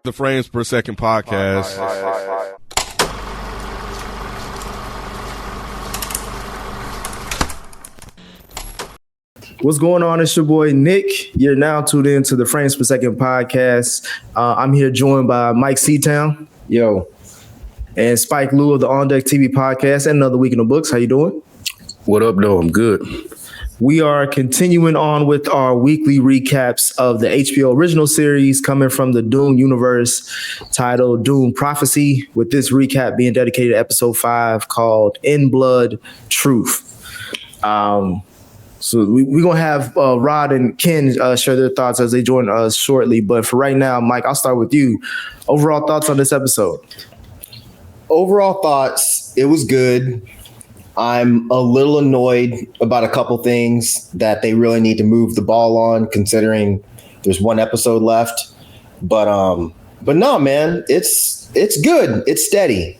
The Frames Per Second podcast. What's going on? It's your boy Nick. You're now tuned in to the Frames Per Second podcast. I'm here joined by Mike Seatown. Yo. And Spike Lou of the On Deck TV podcast and Another Week in the Books. How you doing? What up, though? I'm good. We are continuing on with our weekly recaps of the HBO original series coming from the Dune universe titled Dune Prophecy, with this recap being dedicated to episode 5 called In Blood Truth. So we're going to have Rod and Ken share their thoughts as they join us shortly. But for right now, Mike, I'll start with you. Overall thoughts on this episode? Overall thoughts, it was good. I'm a little annoyed about a couple things that they really need to move the ball on, considering there's one episode left. But no, man, it's good. It's steady.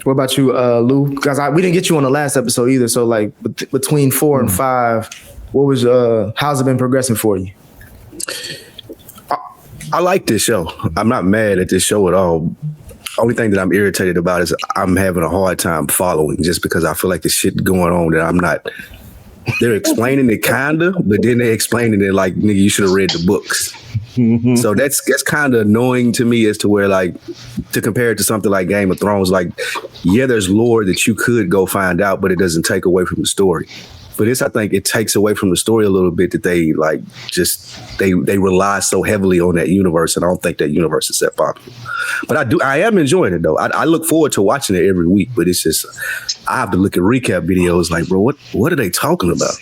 What about you, Lou? Because we didn't get you on the last episode either. So, like, between 4 and 5, what was how's it been progressing for you? I like this show. I'm not mad at this show at all. Only thing that I'm irritated about is I'm having a hard time following, just because I feel like the shit going on that I'm not. They're explaining it kinda, but then they're explaining it like, nigga, you should have read the books. Mm-hmm. So that's kind of annoying to me, as to where, like, to compare it to something like Game of Thrones, like, yeah, there's lore that you could go find out, but it doesn't take away from the story. But this, I think it takes away from the story a little bit, that they like they rely so heavily on that universe, and I don't think that universe is that popular. But I am enjoying it though. I look forward to watching it every week, but it's just, I have to look at recap videos like, bro, what are they talking about?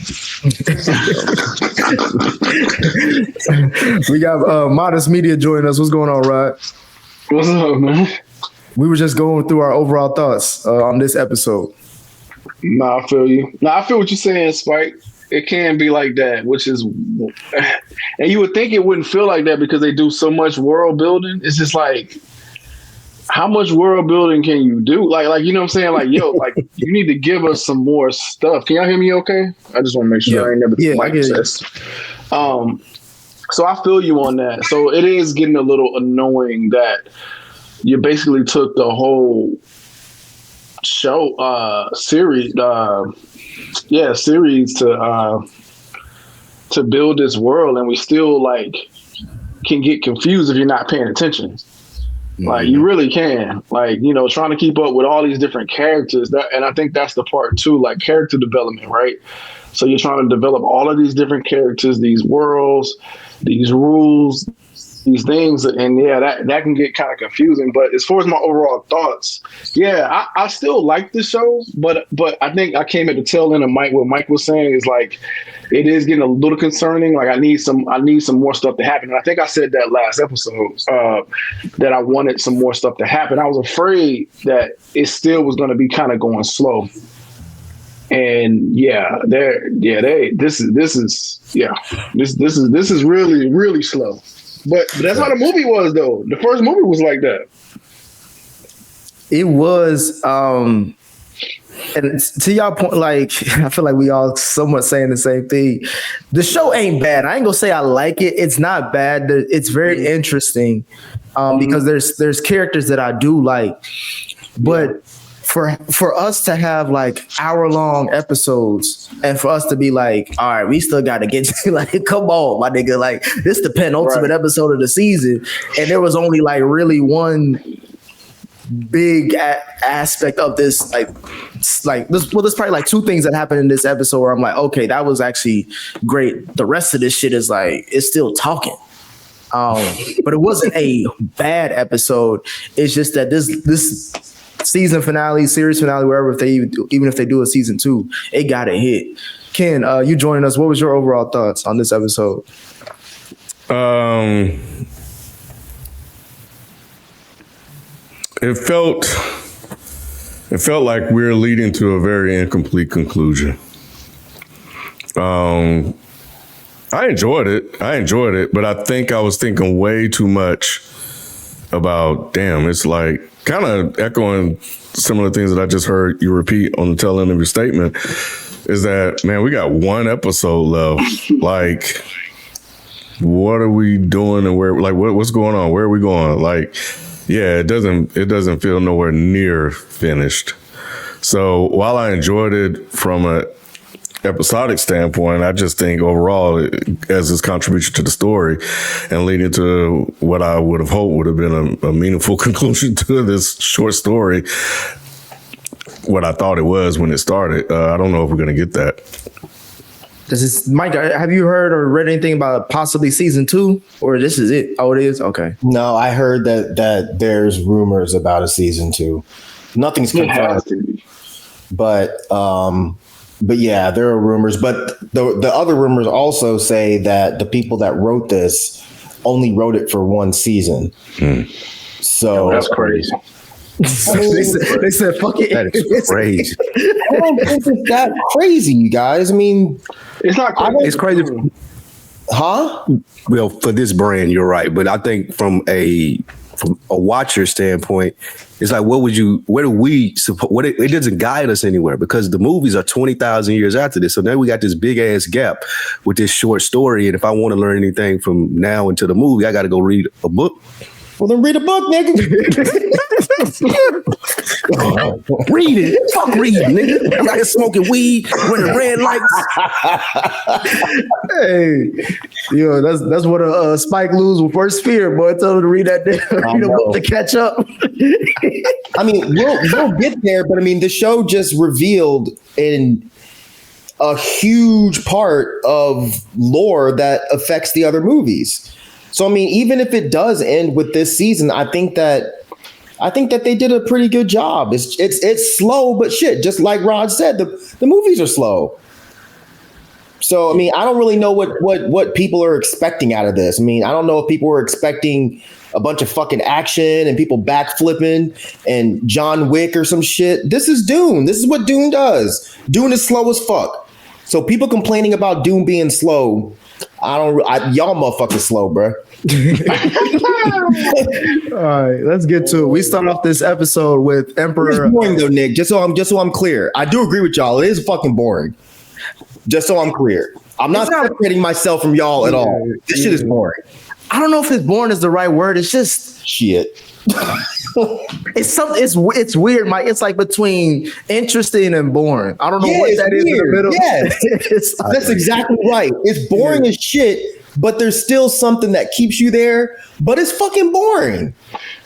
We got Modest Media joining us. What's going on, Rod? What's up, man? We were just going through our overall thoughts on this episode. Nah, I feel you. Nah, I feel what you're saying, Spike. It can be like that, which is, and you would think it wouldn't feel like that because they do so much world building. It's just like, how much world building can you do? Like, you know what I'm saying? Like, yo, like, you need to give us some more stuff. Can y'all hear me okay? I just want to make sure I ain't never I get it. So I feel you on that. So it is getting a little annoying that you basically took the whole series to build this world, and we still like can get confused if you're not paying attention. Mm-hmm. Like, you really can, like, you know, trying to keep up with all these different characters, and I think that's the part too, like character development, right? So you're trying to develop all of these different characters, these worlds, these rules, these things, and yeah, that can get kind of confusing. But as far as my overall thoughts, yeah, I still like the show, but I think I came at the tail end of what Mike was saying is like, it is getting a little concerning. Like, I need some more stuff to happen. And I think I said that last episode, that I wanted some more stuff to happen. I was afraid that it still was going to be kind of going slow. And this is really, really slow. But that's how the movie was, though. The first movie was like that. It was, and to y'all point, like, I feel like we all somewhat saying the same thing. The show ain't bad. I ain't gonna say I like it. It's not bad. It's very interesting, because there's characters that I do like, but for us to have like hour-long episodes and for us to be like, all right, we still got to get you, like, come on, my nigga, like, this the penultimate episode of the season, and there was only like really one big aspect of this, like this. Well, there's probably like 2 things that happened in this episode where I'm like, okay, that was actually great. The rest of this shit is like, it's still talking. But it wasn't a bad episode. It's just that this season finale, series finale, wherever, even if they do a season 2, it got a hit. Ken, you joining us. What was your overall thoughts on this episode? It felt like we're leading to a very incomplete conclusion. I enjoyed it, but I think I was thinking way too much about, damn, it's like kind of echoing similar things that I just heard you repeat on the tail end of your statement, is that, man, we got one episode left. Like, what are we doing and where, like, what's going on? Where are we going? Like, yeah, it doesn't feel nowhere near finished. So while I enjoyed it from a episodic standpoint, I just think overall, as its contribution to the story and leading to what I would have hoped would have been a meaningful conclusion to this short story, what I thought it was when it started, I don't know if we're going to get that. Mike, have you heard or read anything about possibly season 2, or this is it? Oh, it is? Okay. No, I heard that there's rumors about a season 2. Nothing's confirmed. But yeah, there are rumors. But the other rumors also say that the people that wrote this only wrote it for one season. So that's crazy. they said, "Fuck it." That is crazy. I don't think it's that crazy, you guys. I mean, It's not crazy. It's crazy. huh? Well, for this brand, you're right. But I think from a watcher standpoint, it's like, it doesn't guide us anywhere because the movies are 20,000 years after this. So now we got this big ass gap with this short story. And if I want to learn anything from now until the movie, I got to go read a book. Well, then read a book, nigga. Read it. Fuck read, nigga. I'm out here smoking weed, running red lights. Hey, yo, that's what Spike Lee's worst fear, boy. Tell him to read that read a book to catch up. I mean, we'll get there, but I mean, the show just revealed in a huge part of lore that affects the other movies. So I mean, even if it does end with this season, I think that they did a pretty good job. It's slow, but shit, just like Rod said, the movies are slow. So I mean, I don't really know what people are expecting out of this. I mean, I don't know if people were expecting a bunch of fucking action and people backflipping and John Wick or some shit. This is Dune. This is what Dune does. Dune is slow as fuck. So people complaining about Dune being slow, y'all motherfuckers slow, bro. All right, let's get to it. We start off this episode with Emperor. It's boring though, Nick. Just so I'm clear, I do agree with y'all. It is fucking boring. Just so I'm clear, I'm not separating myself from y'all at all. This shit is boring. I don't know if it's boring is the right word. It's just Shit. it's something. It's weird, Mike. It's like between interesting and boring. I don't know what that is in the middle. Yes, that's exactly right. It's boring as shit, but there's still something that keeps you there. But it's fucking boring.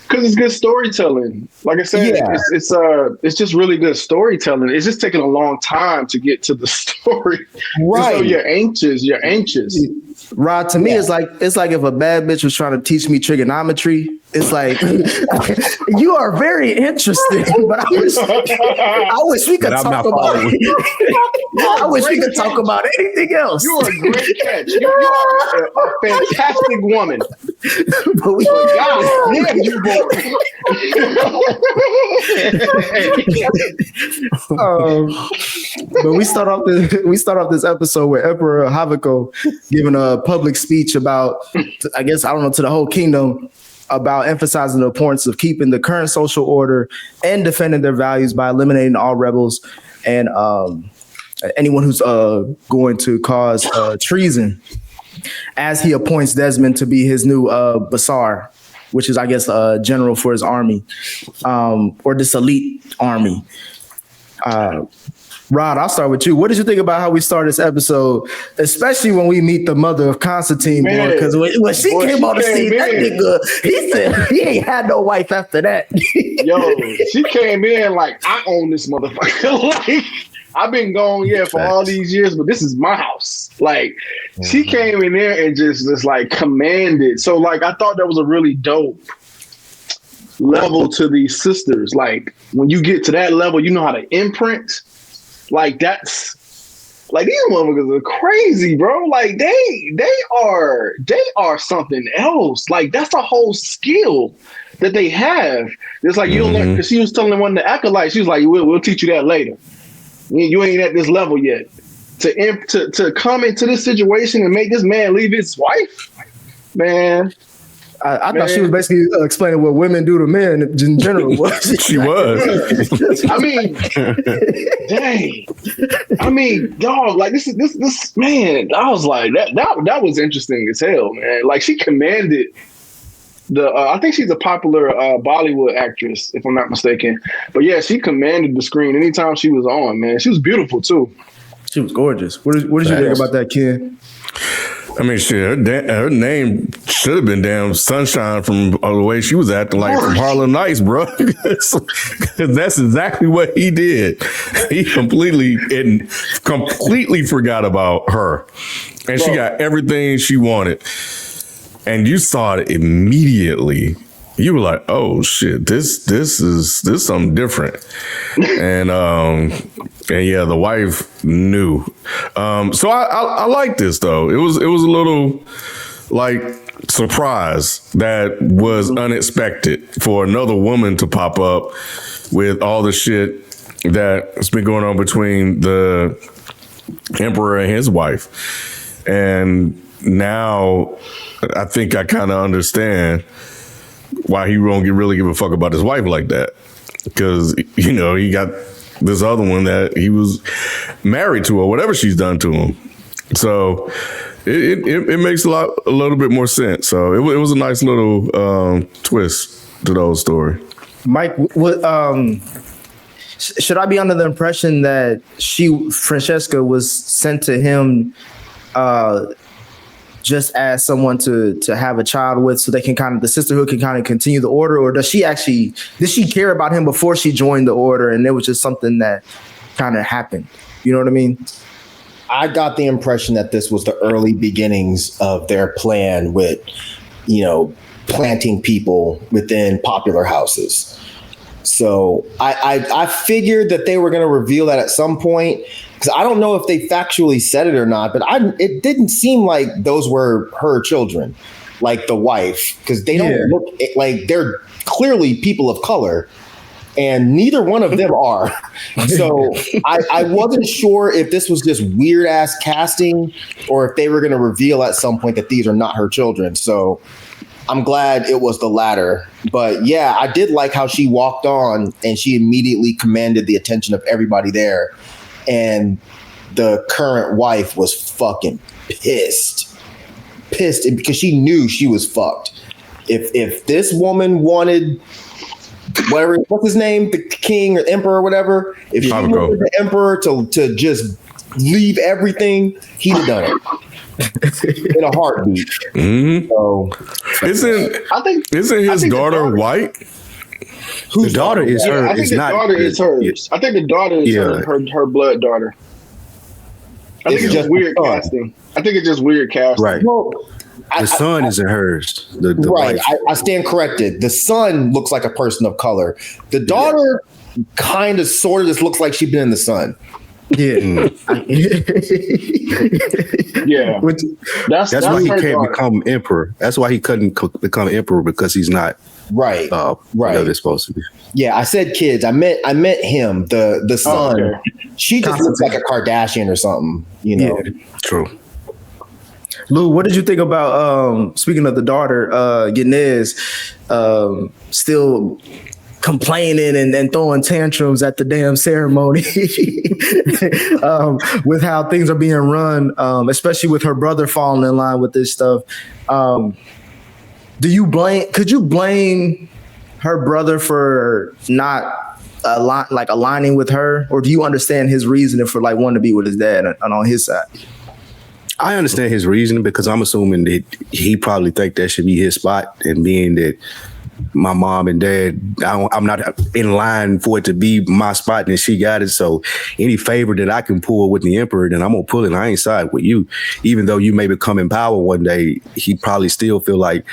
Because it's good storytelling. Like I said, it's just really good storytelling. It's just taking a long time to get to the story. Right. So you're anxious. Rod, to me, it's like if a bad bitch was trying to teach me trigonometry. It's like you are very interesting, but I wish we could talk about it. I wish we could talk about anything else. You are a great catch. You are a fantastic woman. But God damn, you boring. But we start off this episode with Emperor Haviko giving a public speech about, I guess, I don't know, to the whole kingdom, about emphasizing the importance of keeping the current social order and defending their values by eliminating all rebels and anyone who's going to cause treason, as he appoints Desmond to be his new Basar, which is, I guess, general for his army, or this elite army. Rod, I'll start with you. What did you think about how we started this episode, especially when we meet the mother of Constantine? Because when she came on the scene, that nigga, he said he ain't had no wife after that. Yo, she came in like, I own this motherfucker. Like, I've been gone, for all these years, but this is my house. Like, she came in there and just like commanded. So like, I thought that was a really dope level to these sisters. Like, when you get to that level, you know how to imprint. Like, that's like, these motherfuckers are crazy, bro. Like, they are something else. Like, that's a whole skill that they have. It's like, you don't learn, because she was telling one of the acolytes, she was like, we'll teach you that later. You ain't at this level yet. To come into this situation and make this man leave his wife, man. I thought she was basically explaining what women do to men in general. She was. I mean, dang. I mean, dog. Like this man. I was like that was interesting as hell, man. Like she commanded the. I think she's a popular Bollywood actress, if I'm not mistaken. But yeah, she commanded the screen anytime she was on. Man, she was beautiful too. She was gorgeous. What did you think about that, Ken? I mean, shit, her name should have been damn Sunshine from the way she was acting like from Harlem Nights, bro. That's exactly what he did. He completely forgot about her. And she got everything she wanted. And you saw it immediately. You were like, oh shit, this is something different. And yeah, the wife knew. So I like this though. It was a little like surprise that was unexpected for another woman to pop up with all the shit that's been going on between the emperor and his wife. And now I think I kind of understand why he won't really give a fuck about his wife like that. Because, you know, he got this other one that he was married to or whatever she's done to him. So it makes a little bit more sense. So it was a nice little twist to the whole story. Mike, should I be under the impression that Francesca was sent to him just as someone to have a child with, so they can the sisterhood can kind of continue the order? Or did she care about him before she joined the order and it was just something that kind of happened? You know what I mean? I got the impression that this was the early beginnings of their plan with, you know, planting people within popular houses. So I figured that they were going to reveal that at some point, because I don't know if they factually said it or not, but it didn't seem like those were her children, like the wife, because they don't look like they're clearly people of color, and neither one of them are. So I wasn't sure if this was just weird ass casting or if they were going to reveal at some point that these are not her children. So I'm glad it was the latter. But yeah, I did like how she walked on and she immediately commanded the attention of everybody there. And the current wife was fucking pissed because she knew she was fucked. If this woman wanted whatever, what's his name, the king or emperor or whatever, if she wanted the emperor to just leave everything, he'd have done it. In a heartbeat. Mm-hmm. So, isn't his daughter white? Whose daughter is her? I think the daughter is hers. I think the daughter is her blood daughter. I think it's just weird casting. I think it's just weird casting. Right. Well, the son isn't hers. The right. I stand corrected. The son looks like a person of color. The daughter kind of sort of just looks like she's been in the sun. Yeah. Yeah. That's why he can't become emperor. That's why he couldn't become emperor, because he's not right. Right. They're supposed to be. Yeah, I said kids. I meant him, the son. Oh, okay. She just looks like a Kardashian or something, you know. Yeah, true. Lou, what did you think about speaking of the daughter, Yanez, still complaining and throwing tantrums at the damn ceremony with how things are being run, especially with her brother falling in line with this stuff. Could you blame her brother for not aligning with her, or do you understand his reasoning for like wanting to be with his dad and on his side? I understand his reasoning, because I'm assuming that he probably think that should be his spot, and being that my mom and dad, I'm not in line for it to be my spot, and she got it. So any favor that I can pull with the emperor, then I'm gonna pull it. I ain't side with you, even though you may become in power one day. He probably still feel like,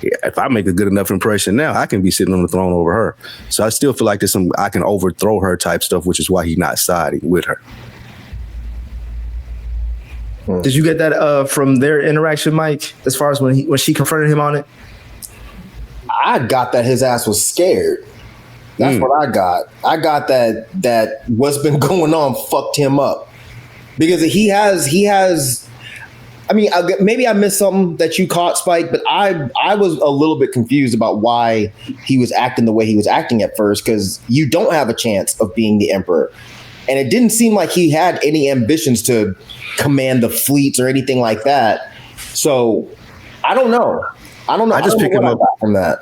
if I make a good enough impression now, I can be sitting on the throne over her. So I still feel like there's some I can overthrow her type stuff, which is why he's not siding with her. Did you get that from their interaction, Mike? As far as when she confronted him on it? I got that his ass was scared. That's what I got. I got that what's been going on fucked him up, because he has I mean, maybe I missed something that you caught, Spike, but I was a little bit confused about why he was acting the way he was acting at first, because you don't have a chance of being the emperor. And it didn't seem like he had any ambitions to command the fleets or anything like that. So I don't know. I just pick him up from that.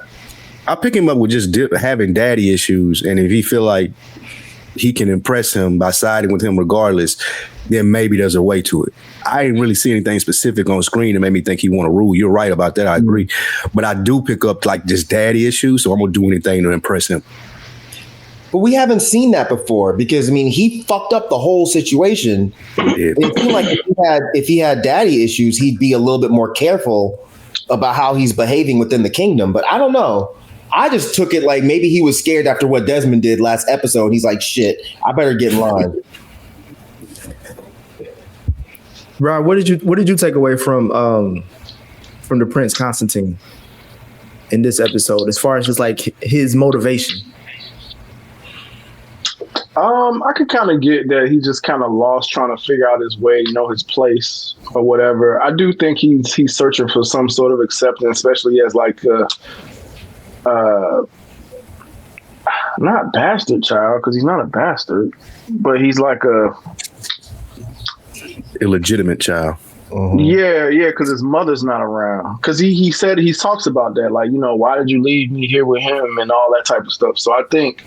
I pick him up with just having daddy issues, and if he feel like he can impress him by siding with him regardless, then maybe there's a way to it. I didn't really see anything specific on screen that made me think he want to rule. You're right about that. I agree. But I do pick up like just daddy issues, so I'm going to do anything to impress him. But we haven't seen that before because, I mean, he fucked up the whole situation. Yeah. It seemed like if he had daddy issues, he'd be a little bit more careful about how he's behaving within the kingdom. But I don't know. I just took it like maybe he was scared after what Desmond did last episode. He's like, shit, I better get in line. Rob, what did you take away from the Prince Constantine in this episode, as far as just like his motivation? I could kind of get that he just kind of lost trying to figure out his way, his place or whatever. I do think he's searching for some sort of acceptance, especially as like not bastard child, because he's not a bastard, but he's like a illegitimate child. Yeah, because his mother's not around. Because he said, he talks about that, like, why did you leave me here with him and all that type of stuff. So I think,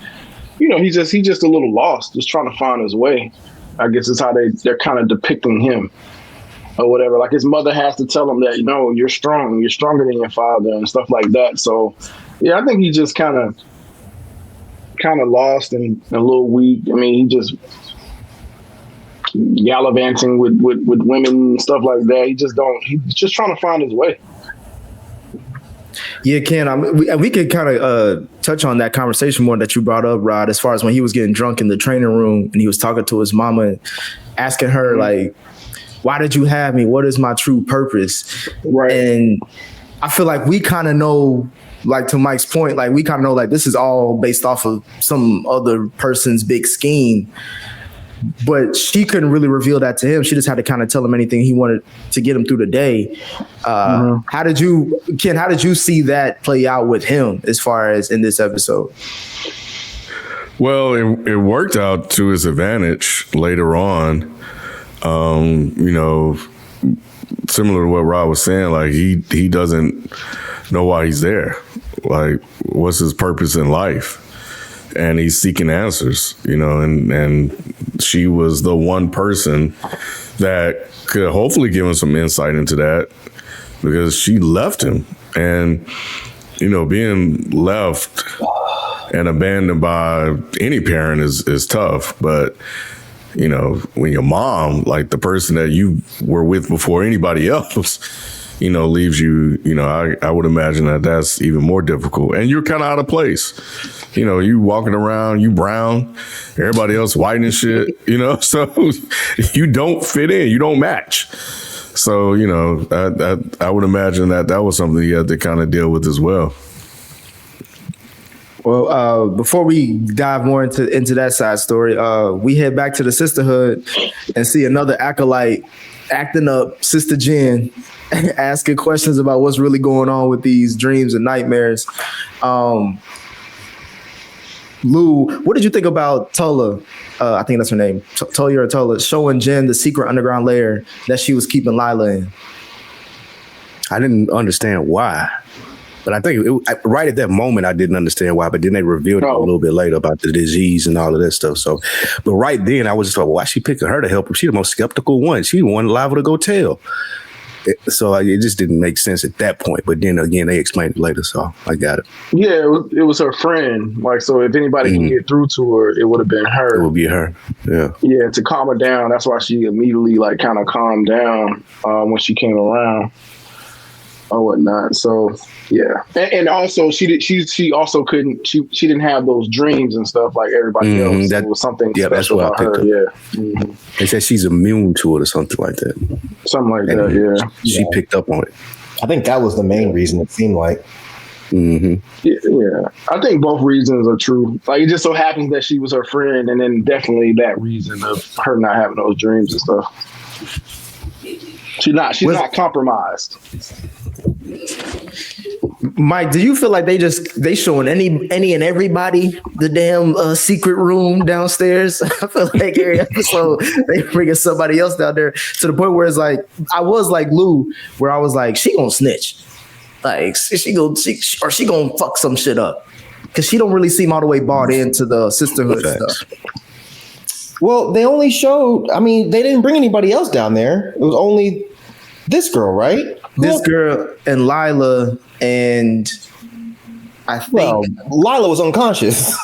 he's just a little lost, just trying to find his way. I guess is how they're kind of depicting him or whatever. Like his mother has to tell him that, you're strong, you're stronger than your father and stuff like that. So yeah, I think he just kind of lost and a little weak. I mean, he just gallivanting with women and stuff like that. He's just trying to find his way. Yeah, Ken, we could kind of touch on that conversation more that you brought up, Rod, as far as when he was getting drunk in the training room and he was talking to his mama and asking her, like, why did you have me? What is my true purpose? Right. And I feel like we kind of know, like to Mike's point, like we kind of know like this is all based off of some other person's big scheme. But she couldn't really reveal that to him. She just had to kind of tell him anything he wanted to get him through the day. How did you see that play out with him as far as in this episode? Well, it worked out to his advantage later on. Similar to what Rob was saying, like he doesn't know why he's there. Like, what's his purpose in life? And he's seeking answers, and she was the one person that could hopefully give him some insight into that, because she left him. And, being left and abandoned by any parent is tough. But, when your mom, like the person that you were with before anybody else, leaves you, I would imagine that that's even more difficult. And you're kind of out of place. You walking around, you brown, everybody else white and shit, so you don't fit in, you don't match. So, I would imagine that was something he had to kind of deal with as well. Well, before we dive more into that side story, we head back to the sisterhood and see another acolyte acting up, Sister Jen, asking questions about what's really going on with these dreams and nightmares. Lou, what did you think about Tola? I think that's her name, Tola, showing Jen the secret underground lair that she was keeping Lila in? I didn't understand why, but I think right at that moment I didn't understand why. But then they revealed it a little bit later about the disease and all of that stuff. So, but right then I was just like, why is she picking her to help him? She's the most skeptical one. She wanted Lila to go tell. So it just didn't make sense at that point. But then again, they explained it later, so I got it. Yeah, it was her friend. Like, so if anybody can get through to her, it would have been her. It would be her. Yeah. Yeah, to calm her down. That's why she immediately like kind of calmed down when she came around or whatnot. So yeah, and also she also couldn't. She didn't have those dreams and stuff like everybody else. That was something special about her. Yeah. They said she's immune to it or something like that. Something like that, yeah. She picked up on it. I think that was the main reason, it seemed like. Yeah. I think both reasons are true. Like, it just so happens that she was her friend, and then definitely that reason of her not having those dreams and stuff. She's not compromised. Mike, do you feel like they showing any and everybody the damn secret room downstairs? I feel like every episode they bringing somebody else down there to the point where it's like I was like Lou, where I was like, she gonna snitch, like she gonna fuck some shit up, because she don't really seem all the way bought into the sisterhood stuff. Well, they only showed. I mean, they didn't bring anybody else down there. It was only this girl, right? This girl and Lila, and I think Lila was unconscious.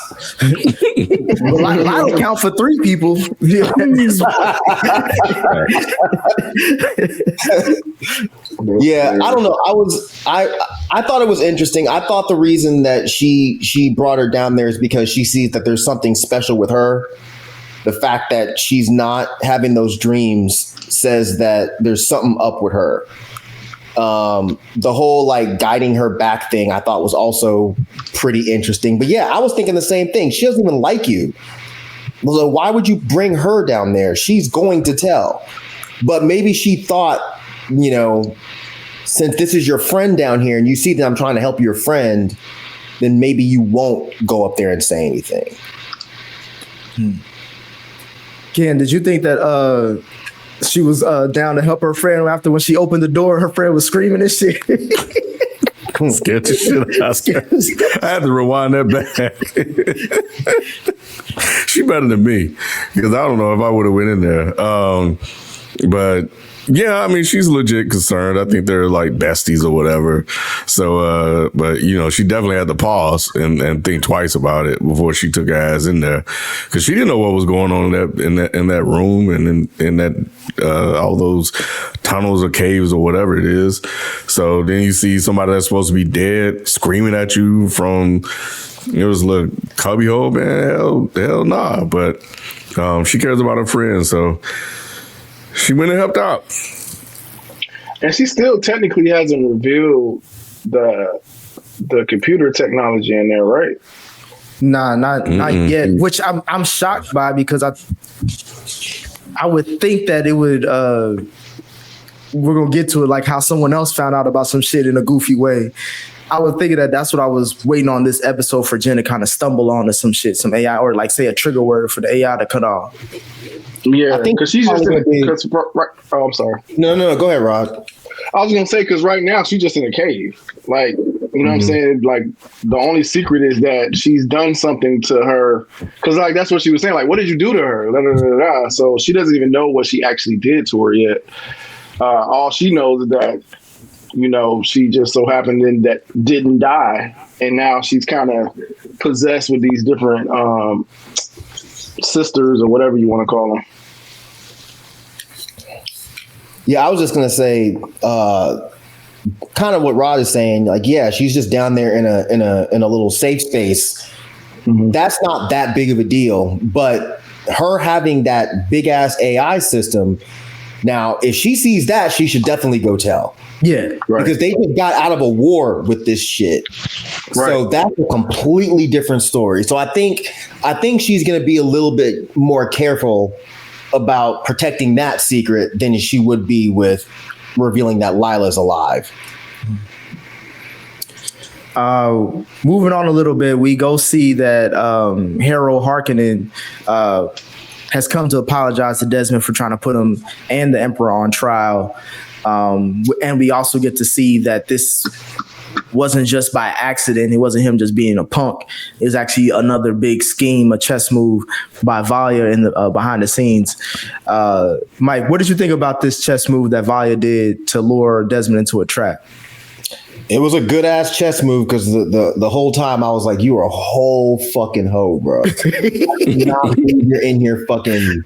Lila count for 3 people. Yeah, I don't know. I thought it was interesting. I thought the reason that she brought her down there is because she sees that there's something special with her. The fact that she's not having those dreams says that there's something up with her. The whole like guiding her back thing I thought was also pretty interesting. But yeah, I was thinking the same thing. She doesn't even like you. So why would you bring her down there? She's going to tell. But maybe she thought, you know, since this is your friend down here and you see that I'm trying to help your friend, then maybe you won't go up there and say anything. Ken, did you think that she was down to help her friend after when she opened the door, her friend was screaming and shit? Scared the shit out. I had to rewind that back. She better than me, because I don't know if I would have went in there. But yeah, I mean, she's legit concerned. I think they're like besties or whatever. So, but you know, she definitely had to pause and think twice about it before she took her ass in there, because she didn't know what was going on in that room and in that all those tunnels or caves or whatever it is. So then you see somebody that's supposed to be dead screaming at you from it was a little cubby hole, man. Hell nah. But she cares about her friends, so she went and helped out. And she still technically hasn't revealed the computer technology in there, right? Nah, not yet. Which I'm shocked by, because I would think that it would. We're gonna get to it, like how someone else found out about some shit in a goofy way. I was thinking that that's what I was waiting on this episode for Jen to kind of stumble onto some shit, some AI, or like say a trigger word for the AI to cut off. Yeah, because she's just right. Oh, I'm sorry. No, go ahead, Rod. I was gonna say, because right now she's just in a cave. Like, you know what I'm saying? Like, the only secret is that she's done something to her. Because like that's what she was saying. Like, what did you do to her? Da, da, da, da. So she doesn't even know what she actually did to her yet. All she knows is that, you know, she just so happened that didn't die, and now she's kind of possessed with these different sisters or whatever you want to call them. Yeah, I was just gonna say, kind of what Rod is saying. Like, yeah, she's just down there in a little safe space. Mm-hmm. That's not that big of a deal. But her having that big ass AI system, now if she sees that, she should definitely go tell. Yeah, right. Because they just got out of a war with this shit. Right. So that's a completely different story. So I think she's gonna be a little bit more careful about protecting that secret than she would be with revealing that Lila's alive. Moving on a little bit, we go see that Harold Harkonnen has come to apologize to Desmond for trying to put him and the Emperor on trial. And we also get to see that this wasn't just by accident. It wasn't him just being a punk. It was actually another big scheme, a chess move by Valia in the behind the scenes. Mike, what did you think about this chess move that Valia did to lure Desmond into a trap? It was a good ass chess move, because the whole time I was like, you are a whole fucking hoe, bro. You're in here fucking,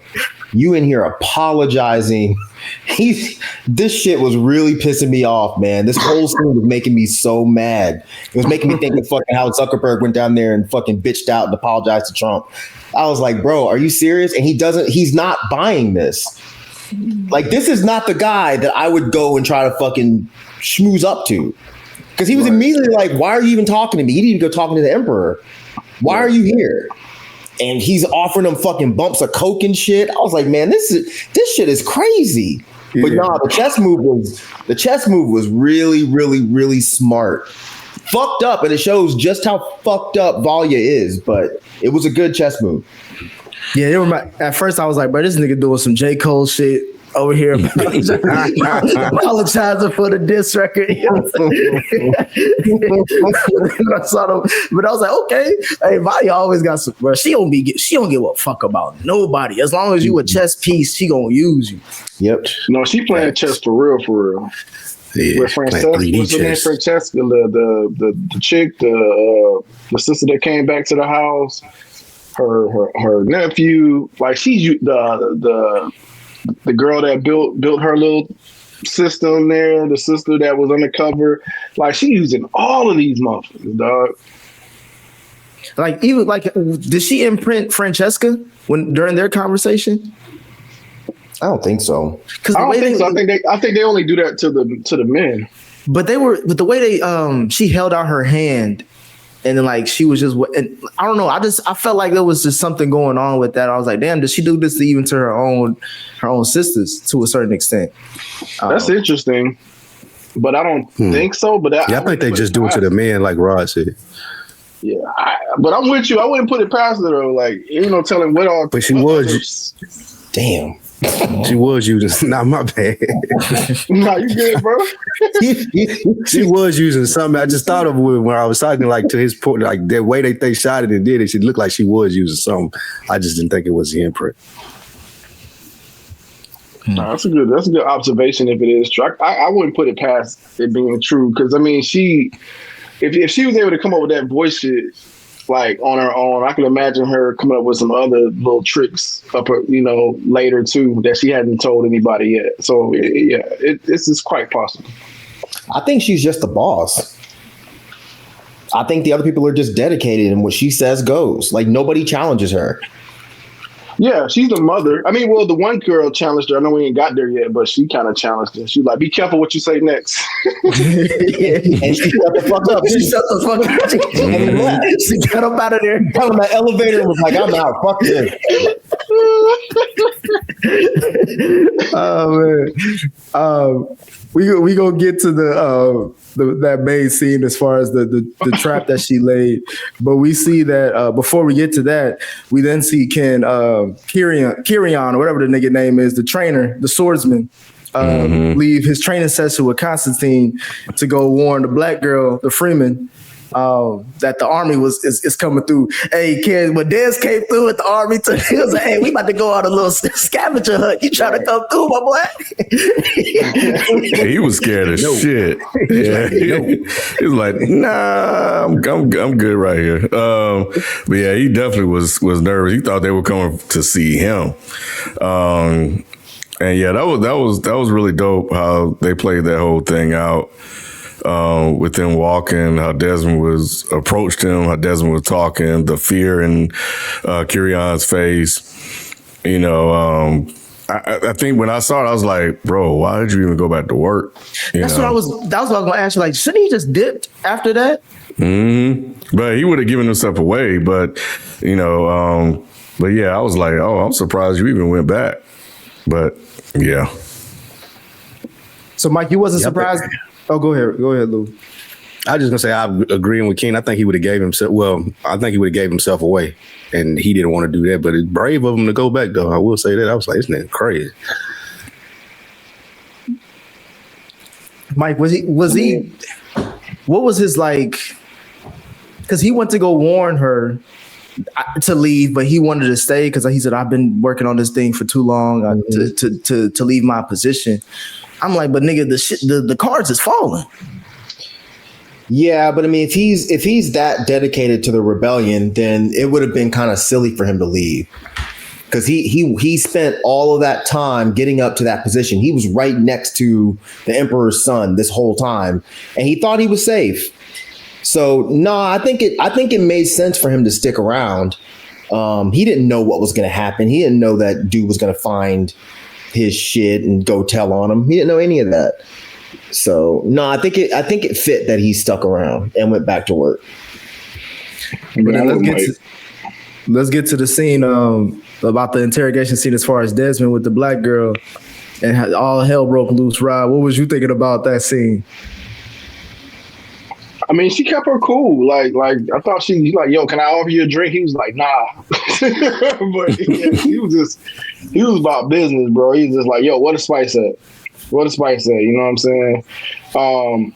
you in here apologizing. This shit was really pissing me off, man. This whole scene was making me so mad. It was making me think of fucking how Zuckerberg went down there and fucking bitched out and apologized to Trump. I was like, bro, are you serious? And he's not buying this. Like, this is not the guy that I would go and try to fucking schmooze up to. Because he was immediately like, why are you even talking to me? You need to go talking to the Emperor. Why are you here? And he's offering them fucking bumps of coke and shit. I was like, man, this shit is crazy. But nah, the chess move was really, really, really smart. Fucked up, and it shows just how fucked up Valia is, but it was a good chess move. Yeah, at first I was like, bro, this nigga doing some J. Cole shit over here. Apologizing for the diss record. But I was like, okay, hey, Valia always got some, bro. She don't give a fuck about nobody. As long as you a chess piece, she gonna use you. Yep. No, she playing chess for real. Yeah, With Francesca, what's her name? Francesca, the chick, the sister that came back to the house, her nephew, like she's the girl that built her little system there, the sister that was undercover, like she using all of these motherfuckers, dog. Like even like, did she imprint Francesca during their conversation? I don't think so. I don't think so. I think they only do that to the men. But the way they she held out her hand, and then like she was just, and I don't know. I felt like there was just something going on with that. I was like, damn, did she do this even to her own sisters to a certain extent? That's interesting, but I don't think so. But I think they just do it to the men, like Rod said. Yeah, but I'm with you. I wouldn't put it past her though. Like, telling what all. But she was. Damn. She was using. Nah, my bad. Nah, you good, bro? She was using something. I just thought of when I was talking, like, to his point, like the way they shot it and did it. She looked like she was using something. I just didn't think it was the imprint. Nah, that's a good observation. If it is true, I wouldn't put it past it being true, because I mean, if she was able to come up with that voice shit, like on her own, I can imagine her coming up with some other little tricks up her, later too, that she hadn't told anybody yet. So this is quite possible. I think she's just the boss. I think the other people are just dedicated, and what she says goes. Like, nobody challenges her. Yeah, she's the mother. I mean, well, the one girl challenged her. I know we ain't got there yet, but she kind of challenged her. She's like, be careful what you say next. And she shut the fuck up. She shut the fuck up. She got up out of there. Got on that elevator and was like, I'm out. Fuck this. Oh, man. We gonna get to that main scene as far as the trap that she laid, but we see that before we get to that, we then see Kirion, or whatever the nigga name is, the trainer, the swordsman, leave his training session with Constantine to go warn the black girl, the Freeman, that the army is coming through. Hey, kids, when Dez came through with the army, he was like, hey, we about to go on a little scavenger hunt. You trying to come through, my boy? He was scared as shit. Yeah. He was like, nah, I'm good right here. But yeah, he definitely was nervous. He thought they were coming to see him. And yeah, that was really dope how they played that whole thing out. With them walking, how Desmond approached him, how Desmond was talking, the fear in Kirion's face. I think when I saw it, I was like, bro, why did you even go back to work? That was what I was going to ask you. Like, shouldn't he just dipped after that? Mm-hmm. But he would have given himself away. But, but yeah, I was like, oh, I'm surprised you even went back. But yeah. So, Mike, you wasn't surprised? Oh, go ahead, Lou. I was just gonna say, I'm agreeing with King. I think he would have gave himself. Well, I think he would have gave himself away, and he didn't want to do that. But it's brave of him to go back, though. I will say that. I was like, this nigga crazy. Mike, was he? What was his like? Because he went to go warn her to leave, but he wanted to stay because he said, "I've been working on this thing for too long to leave my position." I'm like, but nigga, the cards is falling. Yeah, but I mean, if he's that dedicated to the rebellion, then it would have been kind of silly for him to leave, because he spent all of that time getting up to that position. He was right next to the Emperor's son this whole time, and he thought he was safe. So no, I think it made sense for him to stick around. He didn't know what was going to happen. He didn't know that dude was going to find his shit and go tell on him. He didn't know any of that. So no, I think it fit that he stuck around and went back to work. Now, let's get to the scene about the interrogation scene as far as Desmond with the black girl. and all hell broke loose. Rob, what was you thinking about that scene? I mean, she kept her cool. Like I thought he's like, yo, can I offer you a drink? He was like, nah. But yeah, he was about business, bro. He was just like, yo, what a Spice at? What a Spice at? You know what I'm saying?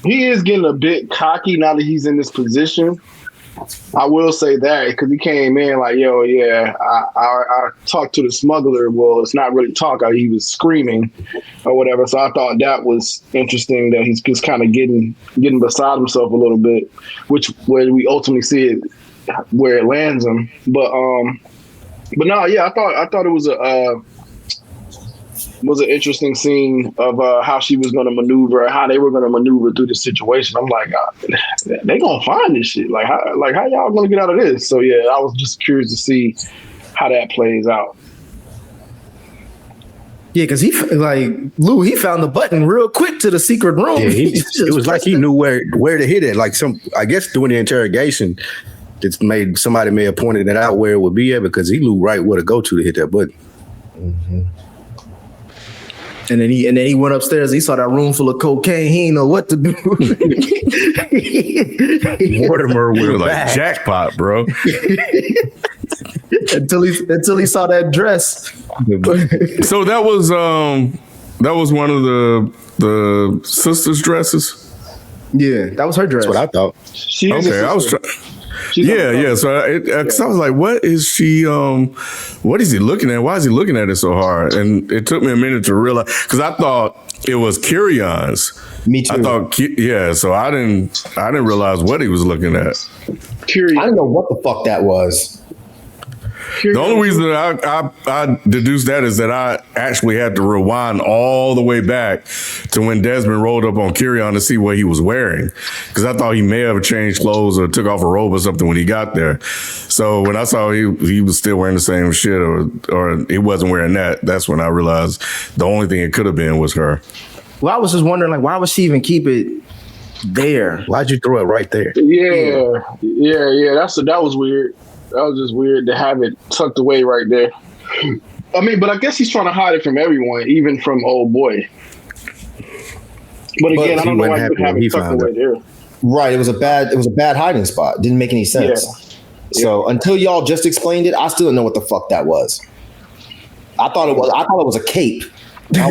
He is getting a bit cocky now that he's in this position. I will say that because he came in like, yo, yeah, I talked to the smuggler. Well, it's not really talk. He was screaming or whatever. So I thought that was interesting that he's just kind of getting beside himself a little bit, where we ultimately see it where it lands him. But no, yeah, I thought it was an interesting scene of how she was going to maneuver, how they were going to maneuver through the situation. I'm like, they gonna find this shit. Like how y'all gonna get out of this? So yeah, I was just curious to see how that plays out. Yeah, because he found the button real quick to the secret room. Yeah, it was like he knew where to hit it. Like I guess during the interrogation, somebody may have pointed it out where it would be at because he knew right where to go to hit that button. Mm-hmm. And then he went upstairs. He saw that room full of cocaine. He didn't know what to do. Mortimer was like jackpot, bro. until he saw that dress. So that was one of the sisters' dresses. Yeah, that was her dress. That's what I thought. Okay, I was trying. Yeah. So I was like, what is she? What is he looking at? Why is he looking at it so hard? And it took me a minute to realize because I thought it was Kyrion's. Me too. I thought, So I didn't realize what he was looking at. Kyrion. I don't know what the fuck that was. The only reason that I deduced that is that I actually had to rewind all the way back to when Desmond rolled up on Kyrion to see what he was wearing. Because I thought he may have changed clothes or took off a robe or something when he got there. So when I saw he was still wearing the same shit or he wasn't wearing that's when I realized the only thing it could have been was her. Well, I was just wondering, like, why would she even keep it there? Why'd you throw it right there? Yeah. That was weird. That was just weird to have it tucked away right there. I mean, but I guess he's trying to hide it from everyone, even from old boy. But again, I don't know why he would have it tucked away there. Right. It was a bad hiding spot. Didn't make any sense. Yeah. So until y'all just explained it, I still didn't know what the fuck that was. I thought it was a cape. I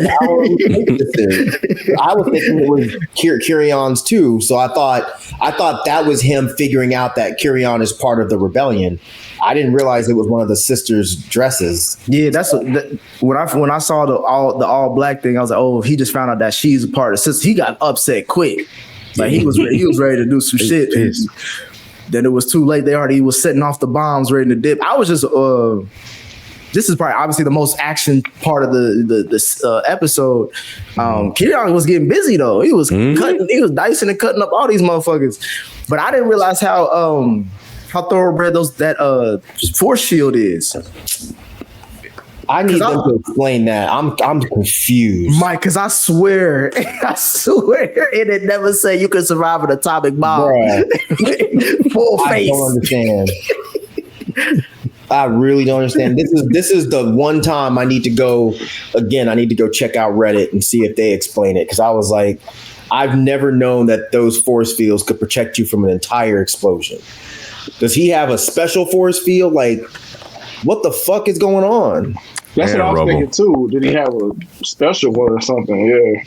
was thinking it was Kyrion's too, so I thought that was him figuring out that Kyrion is part of the rebellion. I didn't realize it was one of the sisters' dresses. Yeah, when I saw the all black thing, I was like, oh, he just found out that she's a part of the sister. He got upset quick, like he was ready to do some shit. And then it was too late. He was setting off the bombs, ready to dip. I was just this is probably obviously the most action part of this episode. Kyrion was getting busy though. He was cutting, he was dicing and cutting up all these motherfuckers. But I didn't realize how thoroughbred that force shield is. I need them to explain that. I'm confused, Mike, because I swear, it never said you could survive an atomic bomb. Full face. I don't understand. I really don't understand. This is the one time I need to go check out Reddit and see if they explain it. Because I was like, I've never known that those force fields could protect you from an entire explosion. Does he have a special force field? Like, what the fuck is going on? That's what I was thinking too. Did he have a special one or something? Yeah.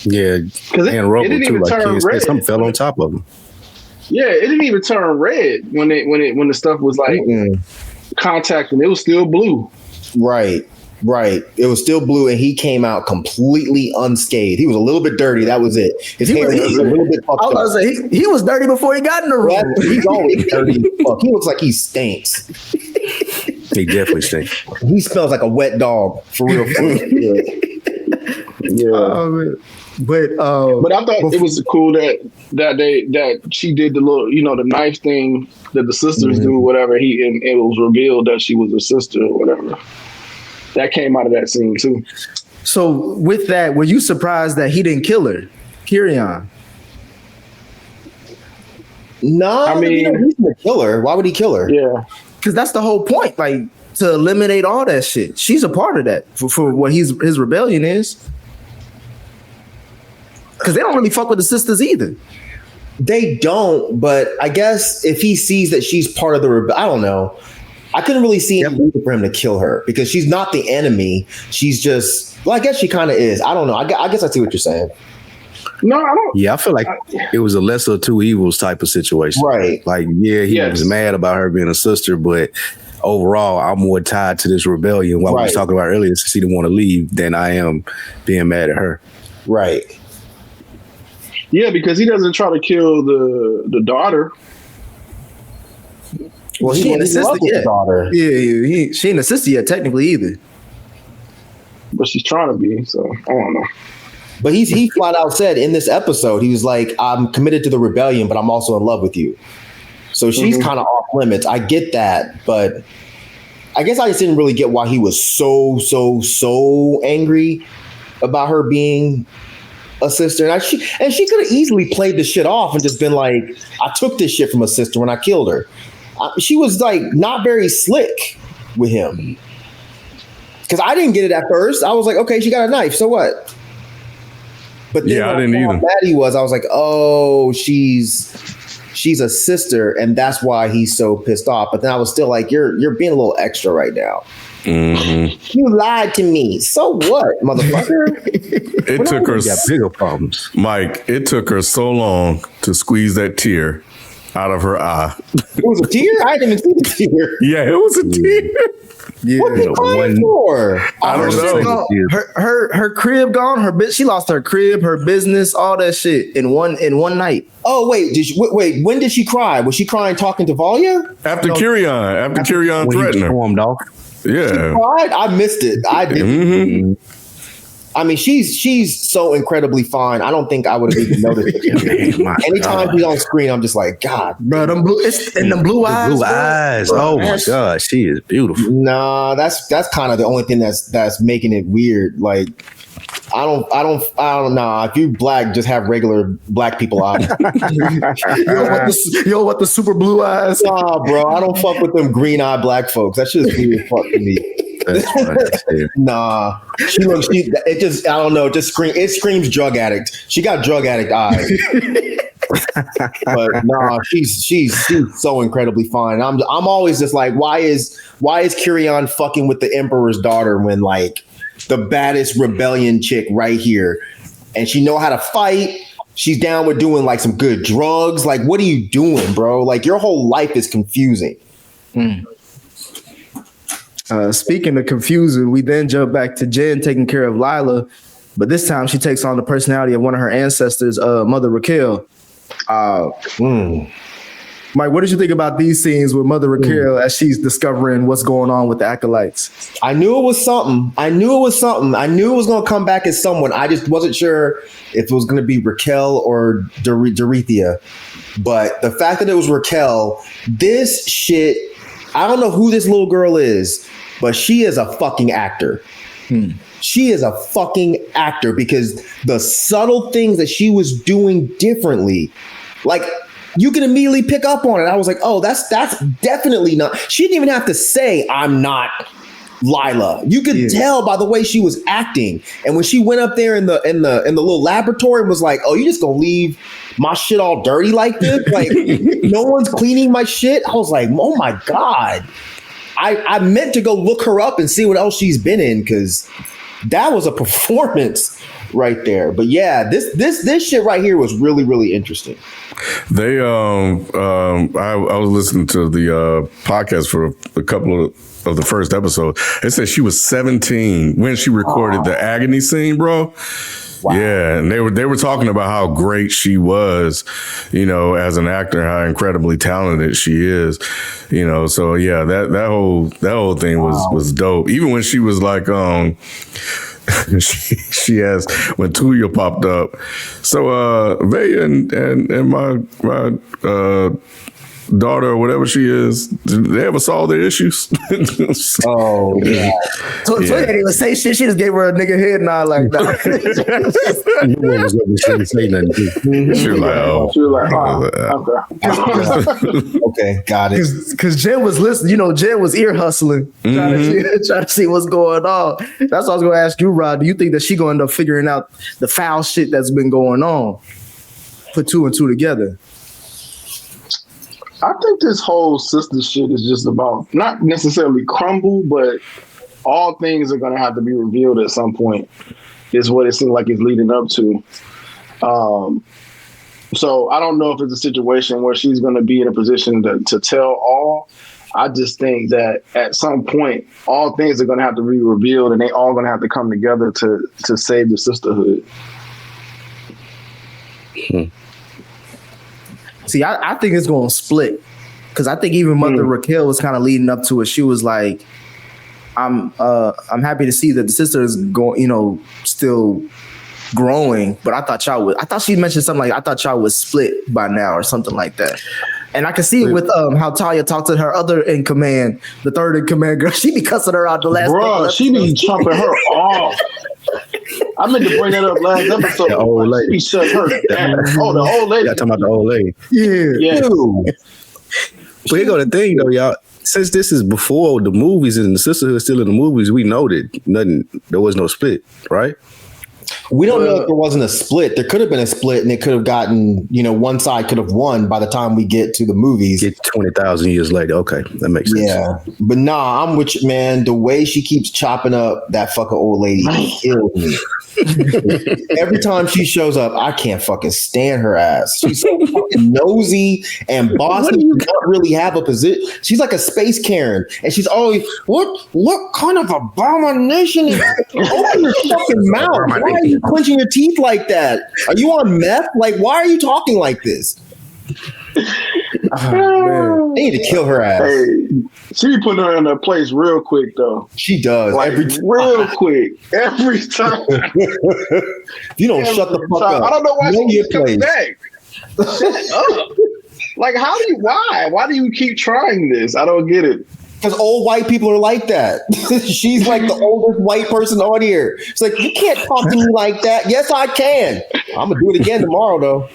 Yeah. Because it didn't even turn red. Something fell on top of him. Yeah, it didn't even turn red when the stuff was like contacting. It was still blue. Right. It was still blue, and he came out completely unscathed. He was a little bit dirty. That was it. His hair was a little bit fucked up. He was dirty before he got in the room. He's always dirty as fuck. He looks like he stinks. He definitely stinks. He smells like a wet dog for real. Yeah. But I thought it was cool that she did the little, the knife thing that the sisters do, whatever. And it was revealed that she was a sister or whatever. That came out of that scene too. So with that, were you surprised that he didn't kill her, Kyrion? No, I mean, he's the killer. Why would he kill her? Yeah, because that's the whole point. Like, to eliminate all that shit. She's a part of that for what his rebellion is. Because they don't really fuck with the sisters either. They don't, but I guess if he sees that she's part of the I don't know. I couldn't really see any reason for him to kill her because she's not the enemy. She's just, well, I guess she kind of is. I don't know. I guess I see what you're saying. No, I don't. Yeah, I feel like it was a lesser of two evils type of situation. Right. Like, yeah, he was mad about her being a sister, but overall, I'm more tied to this rebellion, what we was talking about earlier, since he didn't want to leave, than I am being mad at her. Right. Yeah, because he doesn't try to kill the daughter. Well, she ain't a sister yet. Yeah, she ain't a sister yet, technically either. But she's trying to be, so I don't know. But he flat out said in this episode, he was like, I'm committed to the rebellion, but I'm also in love with you. So she's kind of off limits. I get that, but I guess I just didn't really get why he was so angry about her being a sister. And she could have easily played the shit off and just been like, I took this shit from a sister when I killed her. She was like not very slick with him. Because I didn't get it at first. I was like, okay, she got a knife, so what? But then I didn't either. How mad he was, I was like, oh, she's a sister, and that's why he's so pissed off. But then I was still like, you're being a little extra right now. Mm-hmm. You lied to me. So what, motherfucker? It took her got bigger problems. Mike, it took her so long to squeeze that tear out of her eye. It was a tear? I didn't even see the tear. Yeah, it was a tear. Yeah, what you crying for? I don't know. Her crib gone. She lost her crib, her business, all that shit in one night. Oh wait, wait. When did she cry? Was she crying talking to Valia? After Kyrian threatened her. Stormed off. Yeah, she cried? I missed it. I didn't. I mean, she's so incredibly fine. I don't think I would have even noticed it. Anytime she's on screen, I'm just like, God, bro, them blue eyes. Blue eyes. Oh my God, she is beautiful. Nah, that's kind of the only thing that's making it weird. Like, I don't know. If you black, just have regular black people eyes. You don't want the super blue eyes. Nah, bro, I don't fuck with them green eye black folks. That shit is weird as fuck to me. Nah, I don't know. It screams drug addict. She got drug addict eyes. But nah, she's so incredibly fine. I'm always just like, why is Kyrian fucking with the Emperor's daughter when like the baddest rebellion chick right here, and she know how to fight. She's down with doing like some good drugs. Like, what are you doing, bro? Like, your whole life is confusing. Speaking of confusing, we then jump back to Jen taking care of Lila, but this time she takes on the personality of one of her ancestors, Mother Raquel. Mike, what did you think about these scenes with Mother Raquel as she's discovering what's going on with the acolytes? I knew it was something. I knew it was going to come back as someone. I just wasn't sure if it was going to be Raquel or Dorethia. But the fact that it was Raquel, this shit, I don't know who this little girl is, but she is a fucking actor. She is a fucking actor because the subtle things that she was doing differently, like, you can immediately pick up on it. I was like, oh, that's definitely not. She didn't even have to say, I'm not Lila. You could tell by the way she was acting. And when she went up there in the little laboratory and was like, oh, you just gonna leave my shit all dirty like this? Like, no one's cleaning my shit. I was like, oh my God. I meant to go look her up and see what else she's been in, because that was a performance right there. But yeah, this shit right here was really, really interesting. They I was listening to the podcast for a couple of the first episode. They said she was 17 when she recorded the agony scene, bro. Wow. Yeah, and they were talking about how great she was, as an actor, how incredibly talented she is, So yeah, that whole thing was dope. Even when she was like, she asked when Tuya popped up. So Vaya and my daughter or whatever she is, did they ever solve their issues? Oh yeah. So she didn't even say shit. She just gave her a nigga head nod like that. You was up and she didn't say nothing. She was like, oh. She was like, okay. Okay, got it. Because Jen was listening. You know, Jen was ear hustling, trying to see what's going on. That's what I was going to ask you, Rod. Do you think that she going to end up figuring out the foul shit that's been going on? Put two and two together. I think this whole sister shit is just about not necessarily crumble, but all things are going to have to be revealed at some point, is what it seems like it's leading up to. So I don't know if it's a situation where she's going to be in a position to tell all. I just think that at some point, all things are going to have to be revealed, and they all going to have to come together to save the sisterhood. See, I think it's going to split, because I think even Mother Raquel was kind of leading up to it. She was like, I'm happy to see that the sister is going, you know, still growing, but I thought she mentioned something like, I thought y'all was split by now or something like that. And I can see it with how Talia talked to her other in command, the third in command girl. She be cussing her out the last. Bro, she be chopping her off. I meant to bring that up last episode. The old lady. She be shut her down. Oh, the old lady. Y'all talking about the old lady. Yeah. But here go the thing though, y'all. Since this is before the movies and the sisterhood still in the movies, we know that there was no split, right? We don't know if there wasn't a split. There could have been a split, and it could have gotten, you know, one side could have won by the time we get to the movies. Get 20,000 years later. Okay, that makes sense. Yeah, but nah, I'm with you, man. The way she keeps chopping up that fucking old lady kills me. Every time she shows up, I can't fucking stand her ass. She's so fucking nosy and bossy. She doesn't really have a position. She's like a space Karen, and she's always, what kind of abomination is that? Open your fucking mouth. Why are you clenching your teeth like that? Are you on meth? Like, why are you talking like this? Oh, they need to kill her ass. Hey, she be putting her in her place real quick though. She does. Like, real quick. Every time. You don't shut the fuck up. I don't know why Know she your keeps coming back. Shut up. Like, why? Why do you keep trying this? I don't get it. Because old white people are like that. She's like the oldest white person on here. It's like, you can't talk to me like that. Yes, I can. I'm going to do it again tomorrow, though.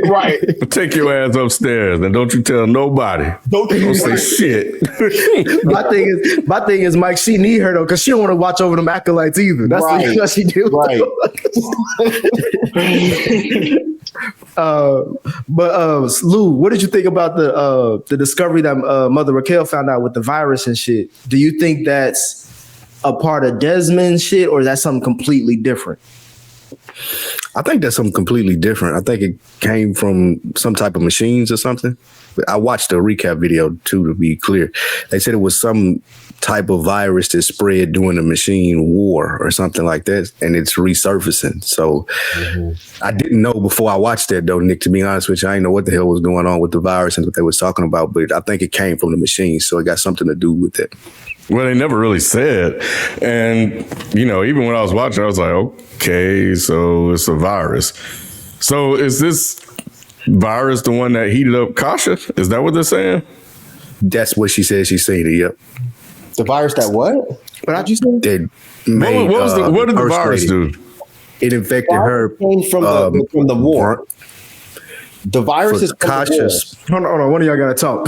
Right. Take your ass upstairs and don't you tell nobody. Don't say shit. my thing is, Mike, she need her though, because she don't want to watch over them acolytes either. That's right. what she do. Right. But Lou, what did you think about the discovery that Mother Raquel found out with the virus and shit? Do you think that's a part of Desmond's shit, or is that something completely different? I think that's something completely different. I think it came from some type of machines or something. I watched a recap video too, to be clear. They said it was some type of virus that spread during the machine war or something like that, and it's resurfacing. So I didn't know before I watched that though, Nick, to be honest with you. I didn't know what the hell was going on with the virus and what they was talking about, but I think it came from the machine. So it got something to do with it. Well, they never really said. And, you know, even when I was watching, I was like, okay, so it's a virus. So is this virus the one that heated up Kasha? Is that what they're saying? That's what she said. She's saying it, yep. The virus that what? What did you say? What did the virus do? It infected her. Came from the war. The virus is Kasha's. Hold on. One of y'all got to talk.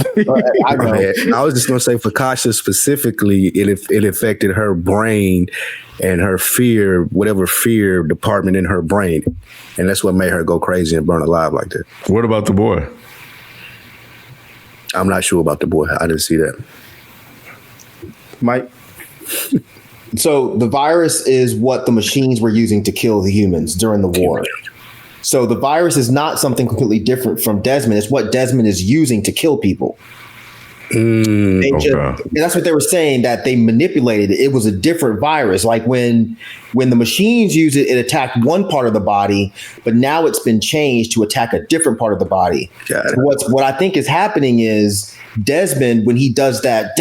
I know. I was just going to say for Kasha specifically, it affected her brain and her fear, whatever fear department in her brain. And that's what made her go crazy and burn alive like that. What about the boy? I'm not sure about the boy. I didn't see that. Mike? So the virus is what the machines were using to kill the humans during the war. So the virus is not something completely different from Desmond. It's what Desmond is using to kill people. And that's what they were saying, that they manipulated it. It was a different virus. Like when the machines use it, it attacked one part of the body, but now it's been changed to attack a different part of the body. What I think is happening is Desmond, when he does that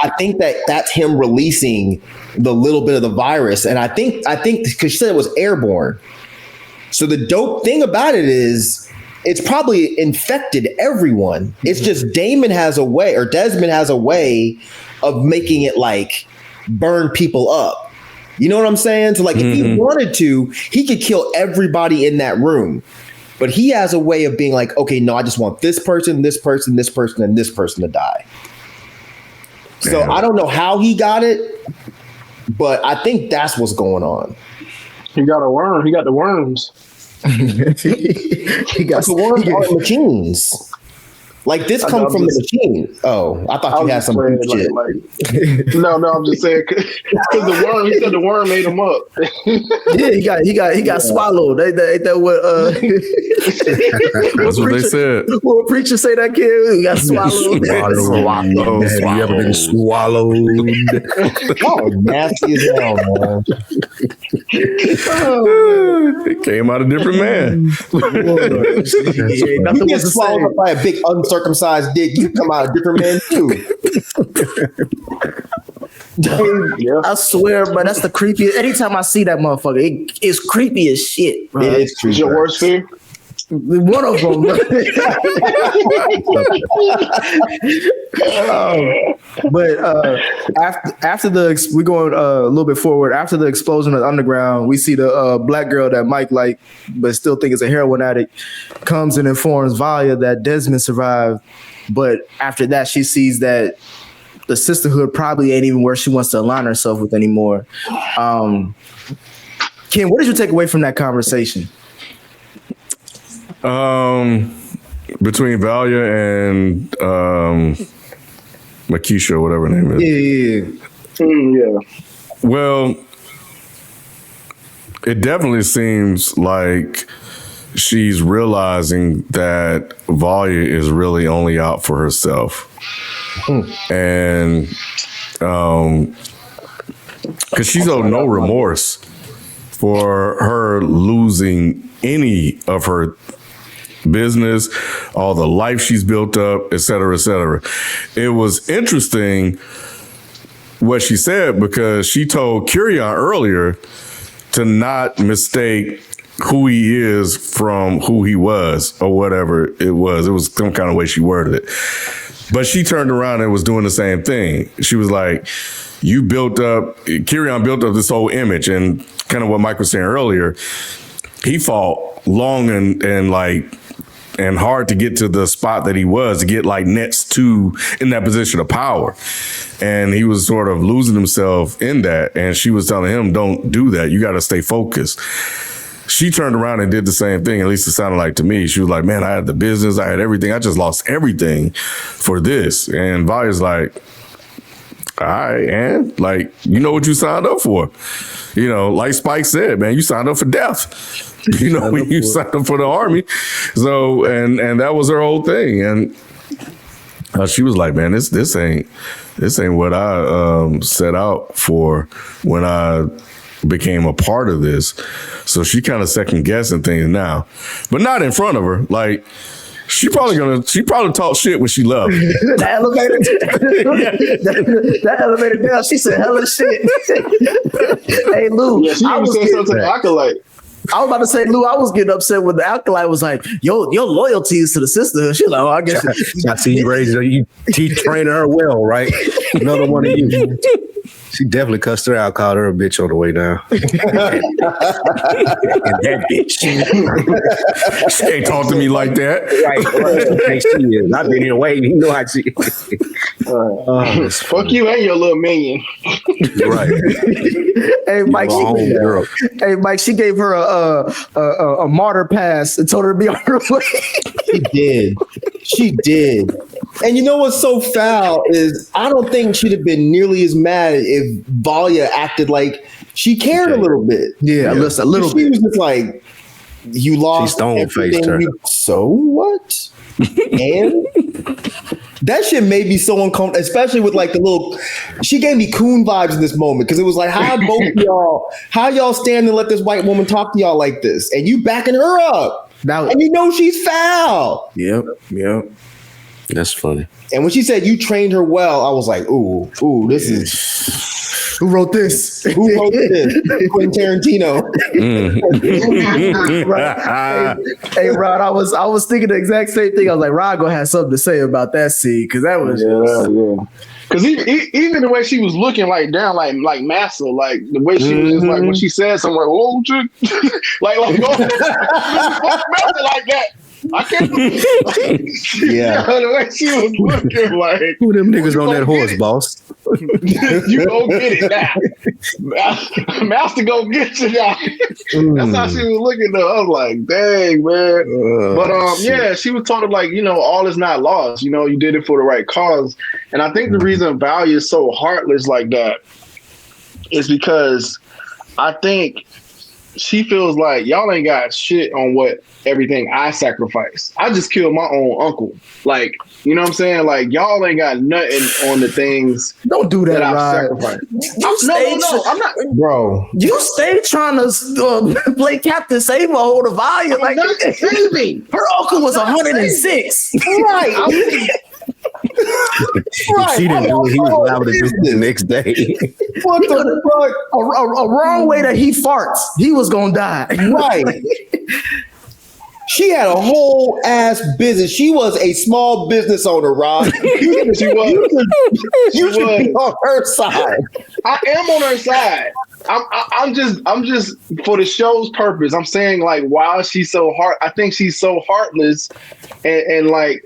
I think that's him releasing the little bit of the virus. And I think because she said it was airborne. So the dope thing about it is it's probably infected everyone. It's just Desmond has a way of making it like burn people up. You know what I'm saying? So like, if he wanted to, he could kill everybody in that room. But he has a way of being like, okay, no, I just want this person, this person, this person, and this person to die. So I don't know how he got it, but I think that's what's going on. He got a worm. He got the worms. He got The worms are machines. Like this come from the machine. Oh, I thought you had some shit. No, I'm just saying because the worm. He said the worm ate him up. Yeah, he got swallowed. Ain't that what? That's what they said. What preacher say that kid? He got swallowed. Have you ever been swallowed? Oh, nasty as hell, man. It came out a different man. You get swallowed up by a big uncircumcised dick, you come out a different man too. I swear, bro, that's the creepiest. Anytime I see that motherfucker, it's creepy as shit, bro. It is creepy. What's your worst fear? One of them. But after we going a little bit forward. After the explosion of the underground, we see the black girl that Mike like, but still think is a heroin addict, comes and informs Valia that Desmond survived. But after that, she sees that the sisterhood probably ain't even where she wants to align herself with anymore. Ken, what did you take away from that conversation? Between Valia and Makisha, whatever her name is. Yeah. Well, it definitely seems like she's realizing that Valia is really only out for herself. And because she's owed no remorse for her losing any of her business, all the life she's built up, et cetera, et cetera. It was interesting what she said because she told Kyrian earlier to not mistake who he is from who he was or whatever it was. It was some kind of way she worded it. But she turned around and was doing the same thing. She was like, Kyrian built up this whole image, and kind of what Mike was saying earlier, he fought long and hard to get to the spot that he was, to get like next to in that position of power. And he was sort of losing himself in that. And she was telling him, don't do that. You got to stay focused. She turned around and did the same thing. At least it sounded like to me. She was like, man, I had the business. I had everything. I just lost everything for this. And Valia's like, all right, and like, you know what you signed up for. You know, like Spike said, man, you signed up for death. You know, when you signed up for the army. So, and that was her whole thing. And she was like, man, this ain't what I set out for when I became a part of this. So she kind of second guessing things now, but not in front of her. Like, she probably talk shit when she left. The elevator down. She said hella shit. Hey Lou, Yeah, she even said something to the acolyte. I was about to say, Lou, I was getting upset when the acolyte was like, your loyalty is to the sisterhood. She's like, oh, I guess. I see you raising her. You train her well, right? Another one of you. She definitely cussed her out, called her a bitch on the way down. And that bitch. She ain't talk to me like that. Right. She is. I've been here waiting. You know how she Fuck you and your little minion. Right. Hey Mike, she gave her a martyr pass and told her to be on her way. She did. And you know what's so foul is I don't think she'd have been nearly as mad if Valia acted like she cared a little bit. Yeah, just a little bit. She was just like, you lost. She stone-faced her. So what? And that shit made me so uncomfortable, especially with like the little. She gave me coon vibes in this moment because it was like, how y'all stand and let this white woman talk to y'all like this, and you backing her up, and you know she's foul. Yep. That's funny. And when she said you trained her well, I was like, ooh, this is. Who wrote this? Who wrote this? Quentin Tarantino. Hey, Rod, I was thinking the exact same thing. I was like, Rod gonna have something to say about that scene because that was Because even the way she was looking like down, like Massa, like the way she was just like when she said somewhere, oh, like oh, Massa like that. I can't. Yeah, the way she was looking like. Who them niggas on that horse, boss? You go get it now. Master go get you now. That's how she was looking though. I was like, dang, man. But yeah, she was told like, all is not lost. You did it for the right cause. And I think the reason Valia is so heartless like that is because I think she feels like y'all ain't got shit on what everything I sacrificed. I just killed my own uncle. Like, you know what I'm saying? Like, y'all ain't got nothing on the things. Don't do that, I've Rod. sacrificed. No, I'm not, bro. You stay trying to play Captain Save or hold a volume. Like, her uncle was 106. Right. She didn't do it. He was allowed to do it the next day. What the fuck? A wrong way that he farts, he was gonna die. Right. She had a whole ass business. She was a small business owner, Rod. she was. You should be on her side. I am on her side. I'm just for the show's purpose. I'm saying like, while she's so I think she's so heartless and what's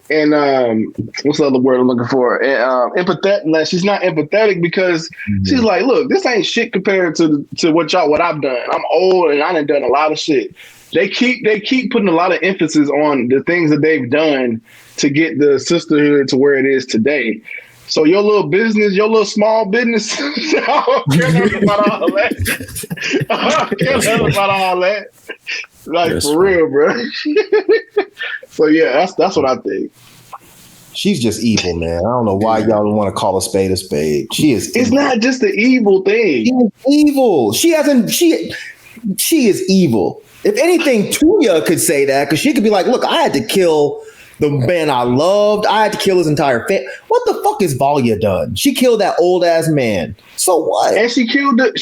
the other word I'm looking for? Empathetic. She's not empathetic because she's like, look, this ain't shit compared to what I've done. I'm old and I done a lot of shit. They keep putting a lot of emphasis on the things that they've done to get the sisterhood to where it is today. So your little business, your little small business, I don't care about all that. I don't care about all that. Like, that's for real, bro. So yeah, that's what I think. She's just evil, man. I don't know why y'all don't want to call a spade a spade. She is. It's not just the evil thing. She is evil. She is evil. If anything, Tuya could say that because she could be like, look, I had to kill the man I loved. I had to kill his entire family. What the fuck is Valia done? She killed that old ass man. So what? And she killed the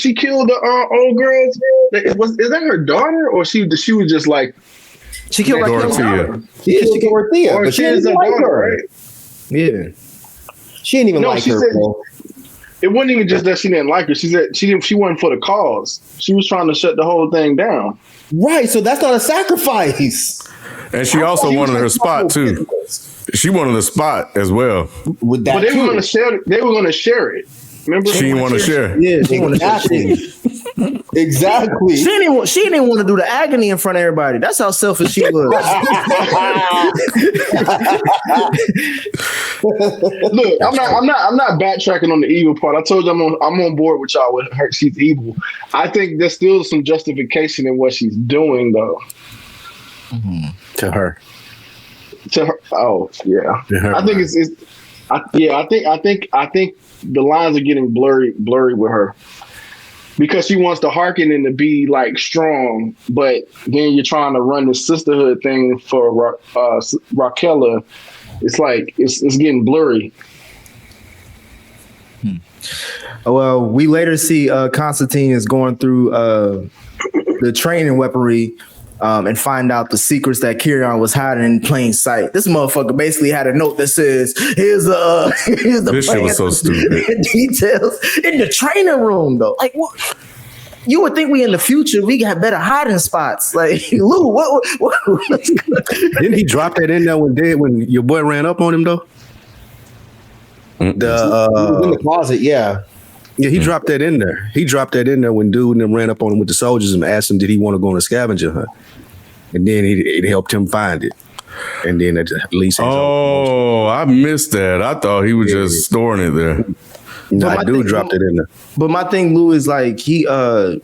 old girl. Is that her daughter or she was just like she killed Dorothea? She killed Dorothea, but she didn't like her. Right? Yeah, she didn't even like her. It wasn't even just that she didn't like her. She said she wasn't for the cause. She was trying to shut the whole thing down. Right, so that's not a sacrifice. And she also wanted her spot too. She wanted a spot as well. With that, but they were going to share it. They were going to share it. Remember? She didn't want to share. Yeah, she wanted to share. Exactly. She didn't want to do the agony in front of everybody. That's how selfish she was. Look, I'm not backtracking on the evil part. I told you I'm on board with y'all with her. She's evil. I think there's still some justification in what she's doing, though. Mm-hmm. To her. Oh yeah. I think I think the lines are getting blurry with her. Because she wants to hearken and to be like strong, but then you're trying to run the sisterhood thing for Raquel. It's like it's getting blurry. Well, we later see Constantine is going through the training weaponry and find out the secrets that Kirion was hiding in plain sight. This motherfucker basically had a note that says, here's the this shit was so stupid. Details in the training room, though. Like, what? You would think we in the future we got better hiding spots. Like, Lou, what Didn't he drop that in there when your boy ran up on him though? In the closet, yeah. Yeah, he dropped that in there. He dropped that in there when dude and them ran up on him with the soldiers and asked him, did he want to go on a scavenger hunt? And then it helped him find it. And then at least. I missed that. I thought he was just storing it there. No, dude dropped it in there. But my thing, Lou, is like he after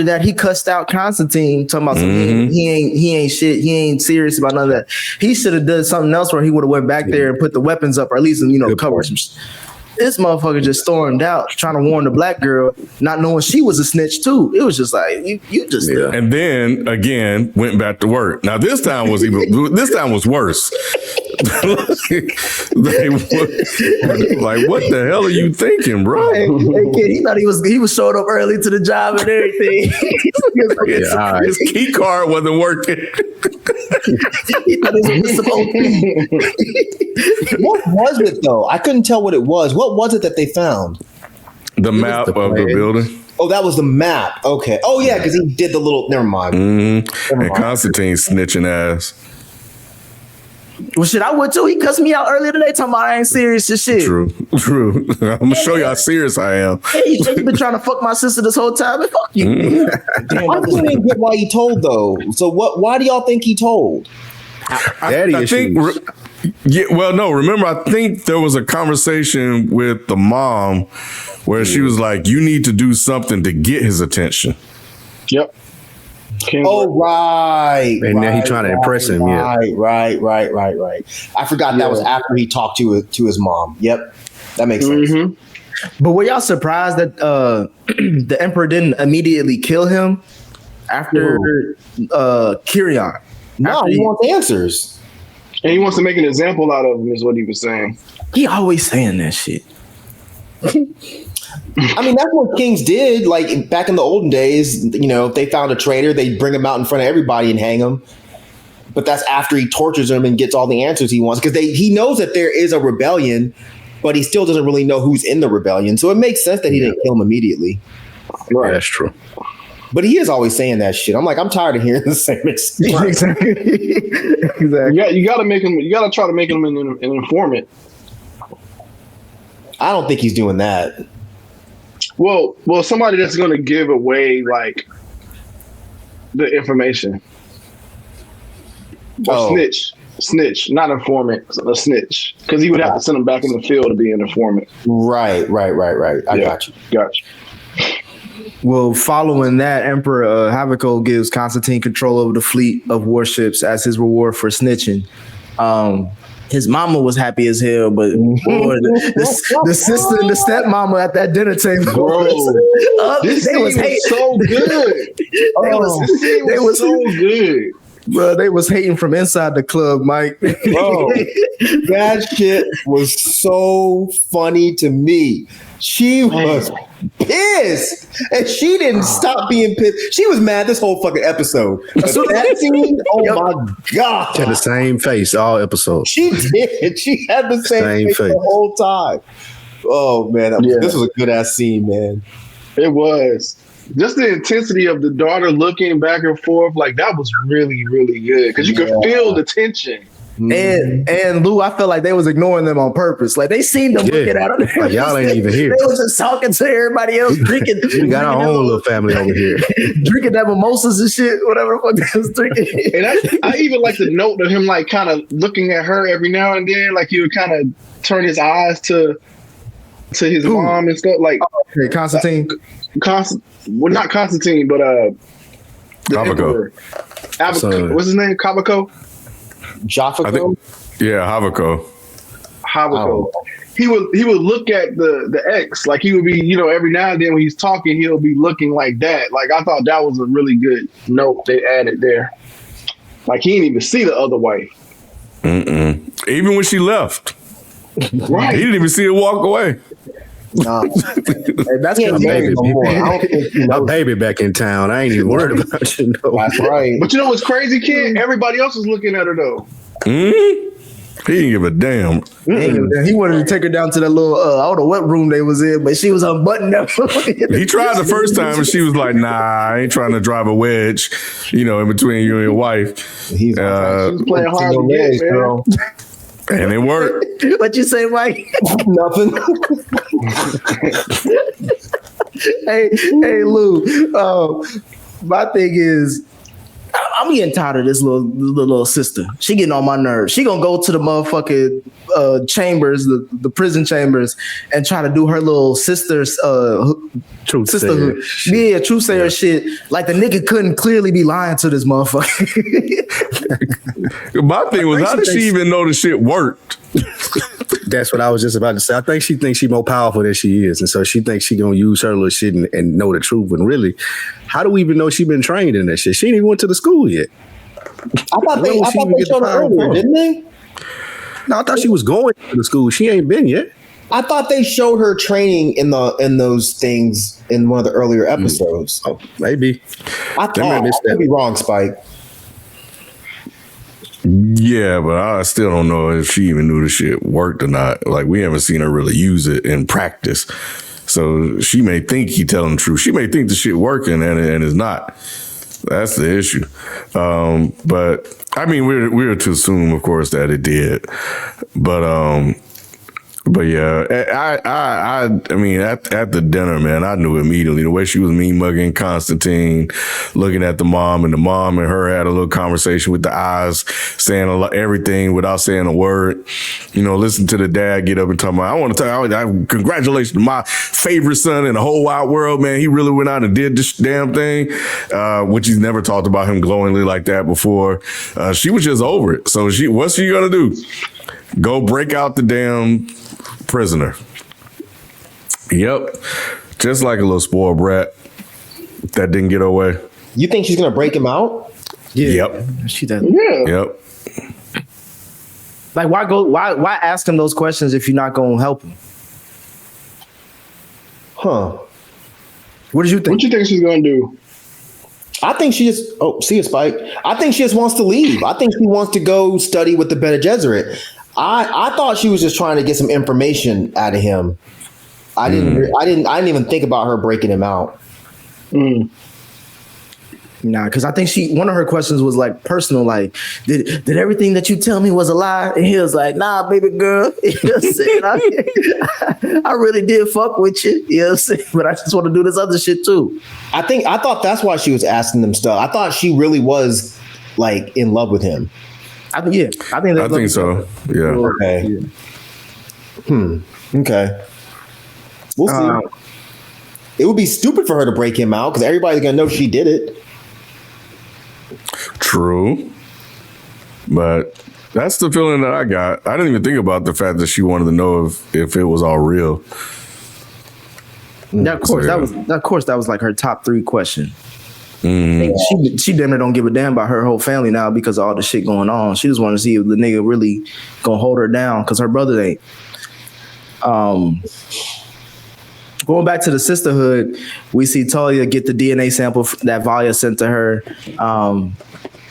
that he cussed out Constantine, talking about something he ain't shit, he ain't serious about none of that. He should have done something else where he would have went back there and put the weapons up, or at least cover some. This motherfucker just stormed out trying to warn the black girl, not knowing she was a snitch too. It was just like you just And then again went back to work. Now this time was worse. Like, what the hell are you thinking, bro? Hey, kid, he thought he was showing up early to the job and everything. His key card wasn't working. He thought he was supposed to. What was it though? I couldn't tell what it was. What was it that they found? The map of the building. Oh, that was the map. Okay. Oh yeah, because he did the little. Never mind. Mm-hmm. And Constantine snitching ass. Well, shit, I would too. He cussed me out earlier today, talking about I ain't serious and shit. True. I'm gonna show you how serious I am. Hey, you been trying to fuck my sister this whole time, and fuck you. Damn, I didn't get why he told though. So what? Why do y'all think he told? I think. No. Remember, I think there was a conversation with the mom where she was like, "You need to do something to get his attention." Yep. Right. And now he's trying to impress him. Right. I forgot that was after he talked to his mom. Yep. That makes sense. But were y'all surprised that the Emperor didn't immediately kill him after Kyrian? No, he wants answers. And he wants to make an example out of him, is what he was saying. He always saying that shit. I mean, that's what kings did. Like back in the olden days, you know, if they found a traitor, they'd bring him out in front of everybody and hang him. But that's after he tortures him and gets all the answers he wants, because he knows that there is a rebellion, but he still doesn't really know who's in the rebellion. So it makes sense that he didn't kill him immediately. Right. Yeah, that's true. But he is always saying that shit. I'm like, I'm tired of hearing the same excuse. Exactly. Yeah, you got to make him. You got to try to make him an informant. I don't think he's doing that. Well, somebody that's going to give away like the information. Snitch, not informant, a snitch, because he would have to send him back in the field to be an informant. Right. I got you. Well, following that, Emperor Havako gives Constantine control over the fleet of warships as his reward for snitching. His mama was happy as hell, but boy, the sister and the stepmama at that dinner table, bro, this scene was so good. They was so good. Bro, they was hating from inside the club, Mike. Bro, that shit was so funny to me. She was pissed, and she didn't stop being pissed. She was mad this whole fucking episode. So that scene, oh my god, she had the same face all episode. She did. She had the same face the whole time. Oh man, this was a good ass scene, man. It was. Just the intensity of the daughter looking back and forth, like that was really, really good because you could feel the tension. And Lou, I felt like they was ignoring them on purpose. Like they seen them looking at them. Like, y'all ain't even here. They was just talking to everybody else, drinking. We got our own little family over here, drinking that mimosas and shit, whatever the fuck they was drinking. And I even like the note of him like kind of looking at her every now and then, like he would kind of turn his eyes to his mom and stuff. Like Constantine. Well, not Constantine, but Havako. What's his name? Havako? Jafako? Yeah, Havako. He would look at the ex, like he would be, you know, every now and then when he's talking, he'll be looking like that. Like I thought that was a really good note they added there. Like he didn't even see the other wife. Even when she left. Right. He didn't even see her walk away. Nah. Hey, that's my baby. My baby back in town. I ain't even worried about you. No. That's right. But you know what's crazy, kid? Everybody else was looking at her though. He didn't give a damn. He wanted to take her down to that little I don't know what room they was in, but she was unbuttoned up. He tried the first time and she was like, nah, I ain't trying to drive a wedge, you know, in between you and your wife. She was playing hard to get, man. And it worked. What you say, Mike? Nothing. Hey, Lou. My thing is, I'm getting tired of this little sister. She getting on my nerves. She gonna go to the motherfucking chambers, the prison chambers, and try to do her little sister's sisterhood. Yeah, truth sayer shit. Like the nigga couldn't clearly be lying to this motherfucker. My thing was, how did she even know the shit worked? That's what I was just about to say. I think she thinks she's more powerful than she is. And so she thinks she going to use her little shit and know the truth. And really, how do we even know she been trained in that shit? She ain't even went to the school yet. I thought they showed her earlier, didn't they? No, I thought she was going to the school. She ain't been yet. I thought they showed her training in those things in one of the earlier episodes. Oh, maybe. I could be wrong, Spike. Yeah, but I still don't know if she even knew the shit worked or not. Like, we haven't seen her really use it in practice. So she may think he telling the truth. She may think the shit working and it's not. That's the issue. But I mean, we're to assume, of course, that it did. But yeah, I mean, at the dinner, man, I knew immediately the way she was mean mugging Constantine, looking at the mom, and the mom and her had a little conversation with the eyes, saying everything without saying a word. You know, listen to the dad get up and talk about, I want to tell you, congratulations to my favorite son in the whole wide world, man. He really went out and did this damn thing, which he's never talked about him glowingly like that before. She was just over it. So what's she gonna do? Go break out the damn prisoner. Yep. Just like a little spoiled brat that didn't get away. You think she's gonna break him out? Yeah. Yep. She does. Yeah. Yep. Like, why ask him those questions if you're not gonna help him? Huh. What did you think? What you think she's gonna do? I think she just see a Spike. I think she just wants to leave. I think she wants to go study with the Bene Gesserit. I thought she was just trying to get some information out of him. I didn't even think about her breaking him out. Nah, because I think one of her questions was like personal, like, did everything that you tell me was a lie? And he was like, nah, baby girl. You know what I'm saying? I really did fuck with you. You know what I'm saying? But I just want to do this other shit too. I thought that's why she was asking them stuff. I thought she really was like in love with him. I think so. Yeah. Okay. Okay. We'll see. It would be stupid for her to break him out because everybody's gonna know she did it. True. But that's the feeling that I got. I didn't even think about the fact that she wanted to know if it was all real. Yeah, of course, that was like her top 3 question. She damn near don't give a damn about her whole family now because of all the shit going on. She just wanted to see if the nigga really gonna hold her down because her brother ain't. Going back to the sisterhood, we see Talia get the DNA sample that Valia sent to her.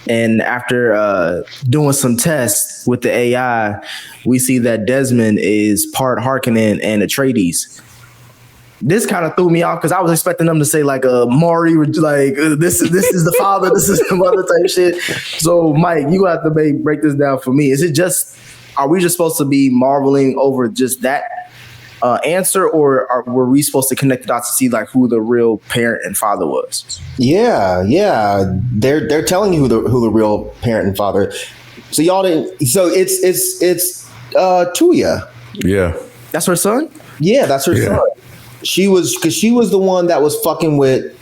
And after doing some tests with the AI, we see that Desmond is part Harkonnen and Atreides. This kind of threw me off because I was expecting them to say like Maury, like this is the father, this is the mother type shit. So Mike, you have to break this down for me. Are we just supposed to be marveling over just that answer, or were we supposed to connect the dots to see like who the real parent and father was? Yeah. They're telling you who the real parent and father. So y'all didn't. So it's Tuya. Yeah. That's her son. Yeah, that's her son. She was the one that was fucking with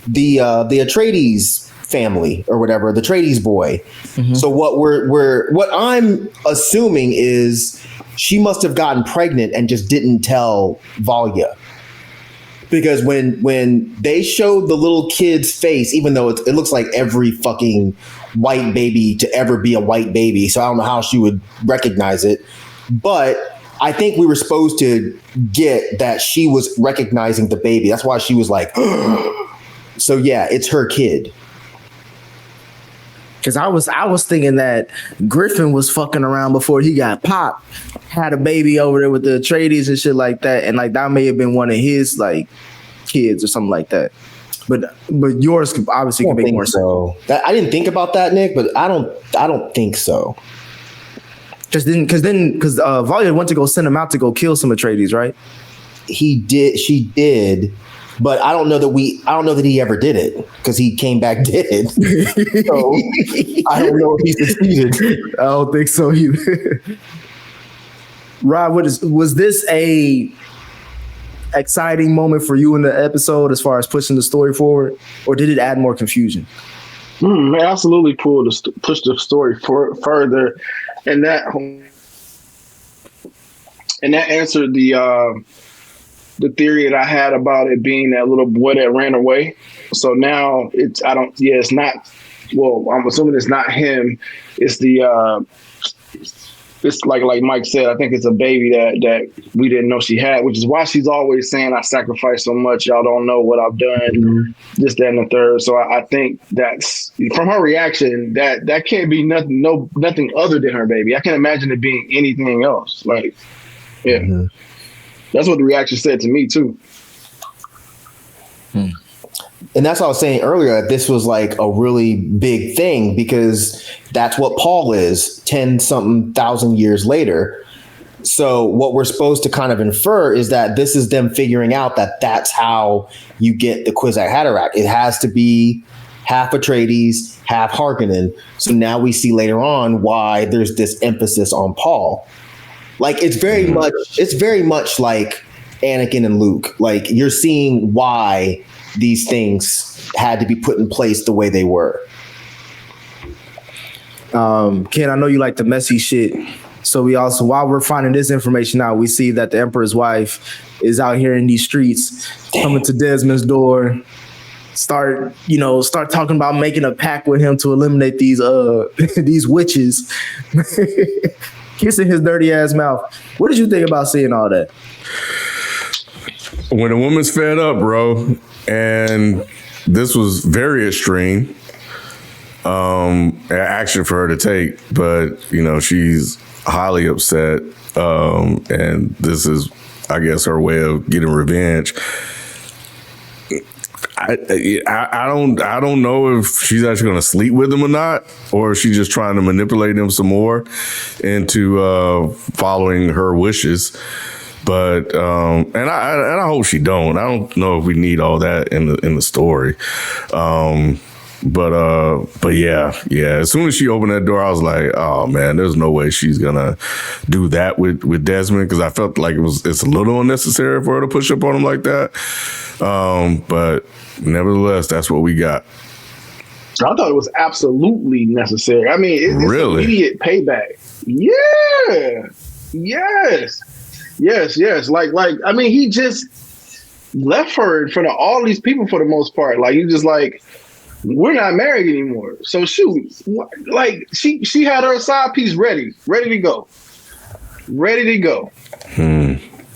the Atreides family or whatever, the Atreides boy. Mm-hmm. So what I'm assuming is she must have gotten pregnant and just didn't tell Valia. Because when they showed the little kid's face, even though it looks like every fucking white baby to ever be a white baby, so I don't know how she would recognize it, but I think we were supposed to get that she was recognizing the baby. That's why she was like, so yeah, it's her kid. Because I was thinking that Griffin was fucking around before he got popped, had a baby over there with the Atreides and shit like that, and like that may have been one of his like kids or something like that. But yours obviously can make more sense. I didn't think about that, Nick, but I don't think so. Because Valia went to go send him out to go kill some Atreides, right? She did, but I don't know that he ever did it because he came back dead. So I don't know if he succeeded. I don't think so either. Rob, was this a exciting moment for you in the episode as far as pushing the story forward, or did it add more confusion? It absolutely pushed the story further. And that And that answered the theory that I had about it being that little boy that ran away. So now it's not, well, I'm assuming it's not him. It's it's like Mike said, I think it's a baby that we didn't know she had, which is why she's always saying, I sacrificed so much. Y'all don't know what I've done, this, that, and the third. So I think that's, from her reaction, that can't be nothing other than her baby. I can't imagine it being anything else. Like, yeah. Mm-hmm. That's what the reaction said to me too. And that's what I was saying earlier. This was like a really big thing because that's what Paul is 10-something thousand years later. So what we're supposed to kind of infer is that this is them figuring out that that's how you get the Kwisatz Haderach. It has to be half Atreides, half Harkonnen. So now we see later on why there's this emphasis on Paul. Like it's very much like Anakin and Luke. Like you're seeing why these things had to be put in place the way they were. Ken, I know you like the messy shit. So we also, while we're finding this information out, we see that the Emperor's wife is out here in these streets, coming to Desmond's door, start talking about making a pact with him to eliminate these these witches, kissing his dirty ass mouth. What did you think about seeing all that? When a woman's fed up, bro, and this was very extreme action for her to take, but she's highly upset, and this is, I guess, her way of getting revenge. I don't know if she's actually going to sleep with him or not, or if she's just trying to manipulate him some more into following her wishes. But and I hope she don't. I don't know if we need all that in the story. But yeah. As soon as she opened that door, I was like, oh man, there's no way she's gonna do that with Desmond, because I felt like it's a little unnecessary for her to push up on him like that. But nevertheless, that's what we got. I thought it was absolutely necessary. I mean, it's really immediate payback. Yeah. Yes. Like, I mean, he just left her in front of all these people for the most part. Like, he just like, we're not married anymore. So shoot, like she had her side piece ready to go.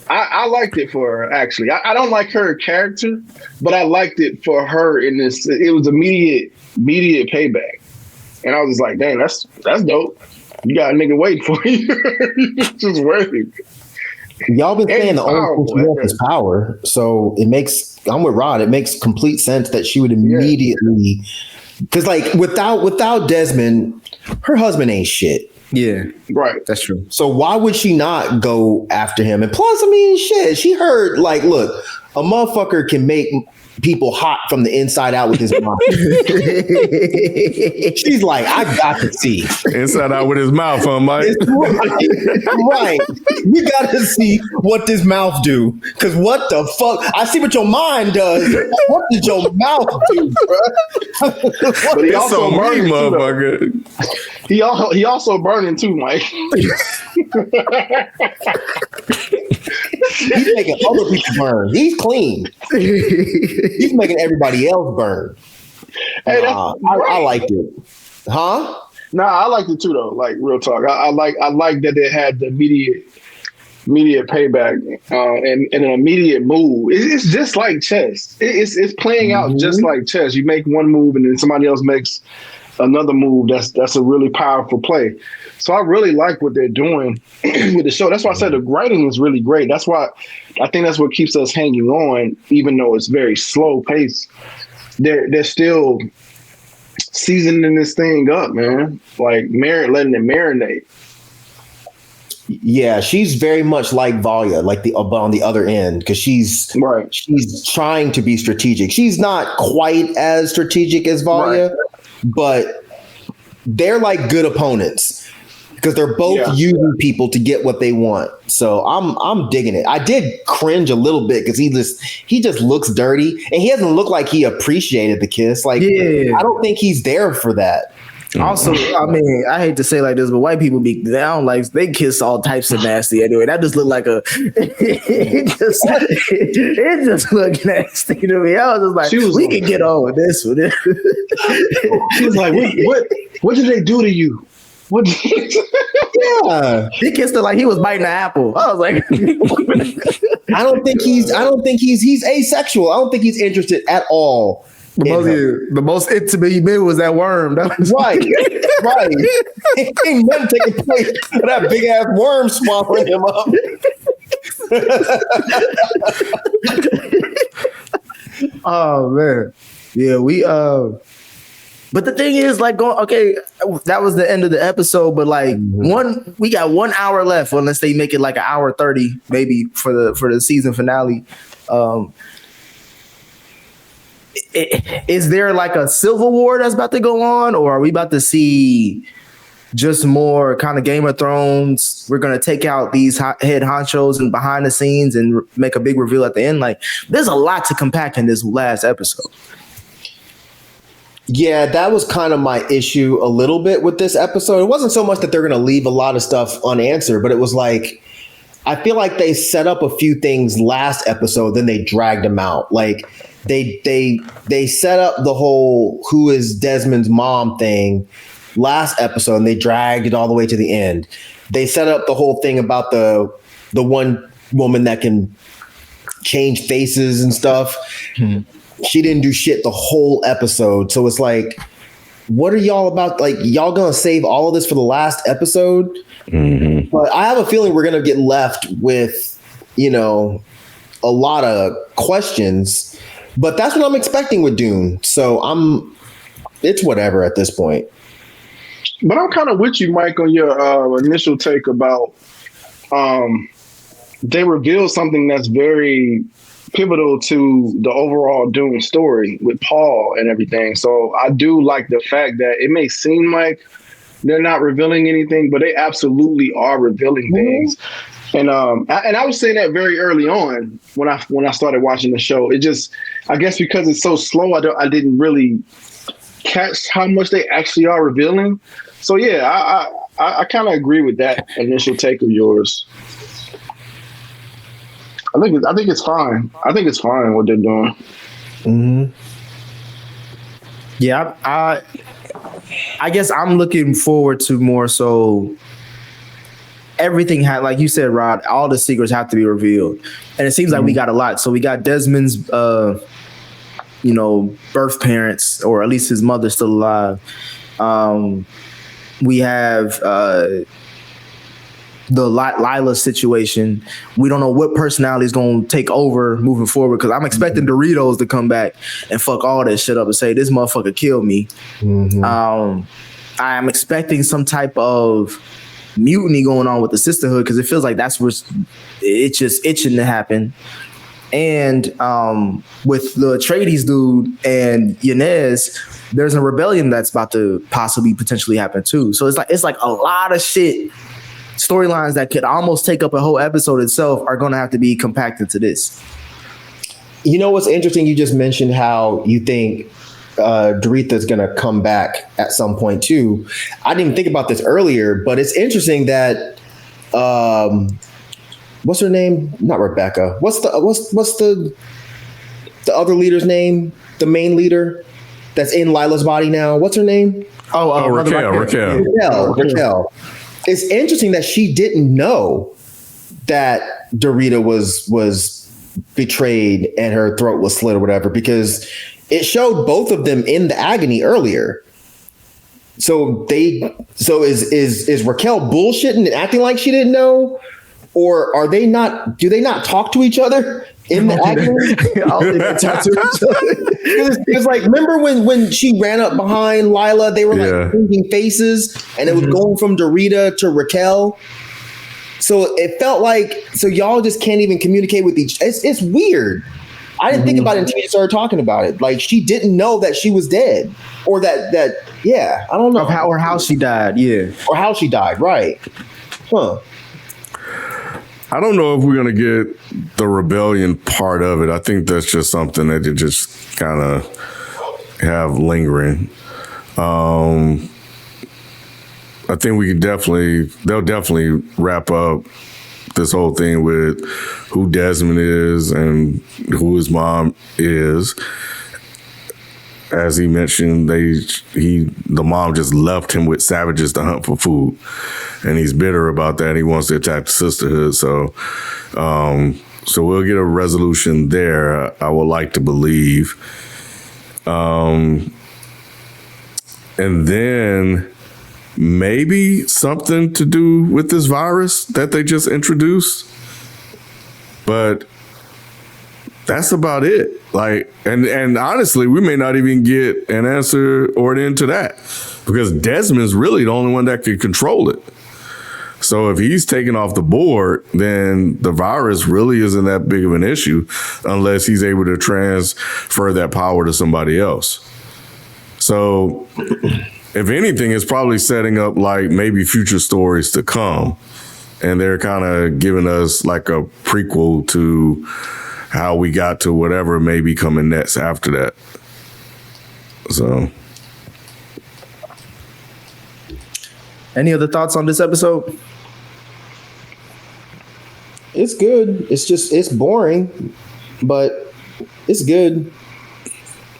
I liked it for her, actually. I don't like her character, but I liked it for her in this. It was immediate payback. And I was just like, dang, that's dope. You got a nigga waiting for you. Just waiting. Y'all been saying the only thing is power. So I'm with Rod. It makes complete sense that she would immediately, because like without Desmond, her husband ain't shit. Yeah, right. That's true. So why would she not go after him? And plus, I mean, shit, she heard like, look, a motherfucker can make people hot from the inside out with his mouth. She's like, I got to see inside out with his mouth, huh, Mike? Right. We got to see what this mouth do. Because what the fuck? I see what your mind does. What did your mouth do, bro? But he also burning, motherfucker. He also burning too, Mike. He's making other people burn. He's clean. He's making everybody else burn. Hey, I liked it. Huh? Nah, I liked it too, though. Like, real talk. I like that it had the immediate payback and an immediate move. It's just like chess. It's playing out just like chess. You make one move and then somebody else makes another move. That's a really powerful play. So I really like what they're doing with the show. That's why I said the writing is really great. That's why I think that's what keeps us hanging on, even though it's very slow pace. They're still seasoning this thing up, man. Like letting it marinate. Yeah, she's very much like Valia, like on the other end, because she's trying to be strategic. She's not quite as strategic as Valia, but they're like good opponents because they're both using people to get what they want. So I'm digging it. I did cringe a little bit because he just looks dirty and he doesn't look like he appreciated the kiss. Like I don't think he's there for that. Also, I mean, I hate to say like this, but white people be down like they kiss all types of nasty anyway. That just looked like it just looked nasty to me. I was just like, we can get on with this one. She was like, what did they do to you? What? Yeah, he kissed her like he was biting an apple. I was like, I don't think he's asexual. I don't think he's interested at all. the most intimate he been was that worm. That was Right. Ain't nothing taking place. That big ass worm swallowing him up. Oh man, yeah, we But the thing is, like, that was the end of the episode. But like, we got 1 hour left, unless they make it like an hour 30, maybe for the season finale. Is there like a civil war that's about to go on, or are we about to see just more kind of Game of Thrones? We're gonna take out these head honchos and behind the scenes and make a big reveal at the end. Like, there's a lot to compact in this last episode. Yeah, that was kind of my issue a little bit with this episode. It wasn't so much that they're going to leave a lot of stuff unanswered, but it was like, I feel like they set up a few things last episode, then they dragged them out. Like they set up the whole who is Desmond's mom thing last episode, and they dragged it all the way to the end. They set up the whole thing about the one woman that can change faces and stuff. She didn't do shit the whole episode. So it's like, what are y'all about? Like, y'all gonna save all of this for the last episode? Mm-hmm. But I have a feeling we're gonna get left with, a lot of questions. But that's what I'm expecting with Dune. So it's whatever at this point. But I'm kind of with you, Mike, on your initial take about they revealed something that's very pivotal to the overall Dune story with Paul and everything. So I do like the fact that it may seem like they're not revealing anything, but they absolutely are revealing things. And I was saying that very early on when I started watching the show. It just, I guess because it's so slow, I didn't really catch how much they actually are revealing. So yeah, I kind of agree with that initial take of yours. I think it's fine. I think it's fine what they're doing. Mm-hmm. Yeah, I guess I'm looking forward to more so everything like you said, Rod, all the secrets have to be revealed. And it seems like we got a lot. So we got Desmond's birth parents, or at least his mother's still alive. We have the Lila situation. We don't know what personality is going to take over moving forward, because I'm expecting Doritos to come back and fuck all that shit up and say, this motherfucker killed me. Mm-hmm. I'm expecting some type of mutiny going on with the sisterhood, because it feels like that's what's it's just itching to happen. And with the Atreides dude and Yanez, there's a rebellion that's about to possibly potentially happen too. So it's like a lot of shit. Storylines that could almost take up a whole episode itself are going to have to be compacted to this. You know what's interesting? You just mentioned how you think Doritha's going to come back at some point too. I didn't even think about this earlier, but it's interesting that what's her name? Not Rebecca. What's the other leader's name? The main leader that's in Lila's body now. What's her name? Raquel. It's interesting that she didn't know that Dorita was betrayed and her throat was slit or whatever, because it showed both of them in the agony earlier. So is Raquel bullshitting and acting like she didn't know, or do they not talk to each other in the agony? I don't think they talk to each other. It's like, remember when she ran up behind Lila, they were like changing faces, and it was going from Dorita to Raquel. So it felt like, so y'all just can't even communicate with each. It's weird. I didn't think about it until you started talking about it. Like, she didn't know that she was dead, or that I don't know how she died, or how she died, right? Huh. I don't know if we're going to get the rebellion part of it. I think that's just something that you just kind of have lingering. think they'll definitely wrap up this whole thing with who Desmond is and who his mom is. As he mentioned, the mom just left him with savages to hunt for food, and he's bitter about that. He wants to attack the sisterhood. So we'll get a resolution there. I would like to believe. And then maybe something to do with this virus that they just introduced. But that's about it. Like, and honestly, we may not even get an answer or an end to that, because Desmond's really the only one that could control it. So if he's taken off the board, then the virus really isn't that big of an issue unless he's able to transfer that power to somebody else. So if anything, it's probably setting up like maybe future stories to come. And they're kind of giving us like a prequel to how we got to whatever may be coming next after that. So. Any other thoughts on this episode? It's good. It's boring, but it's good.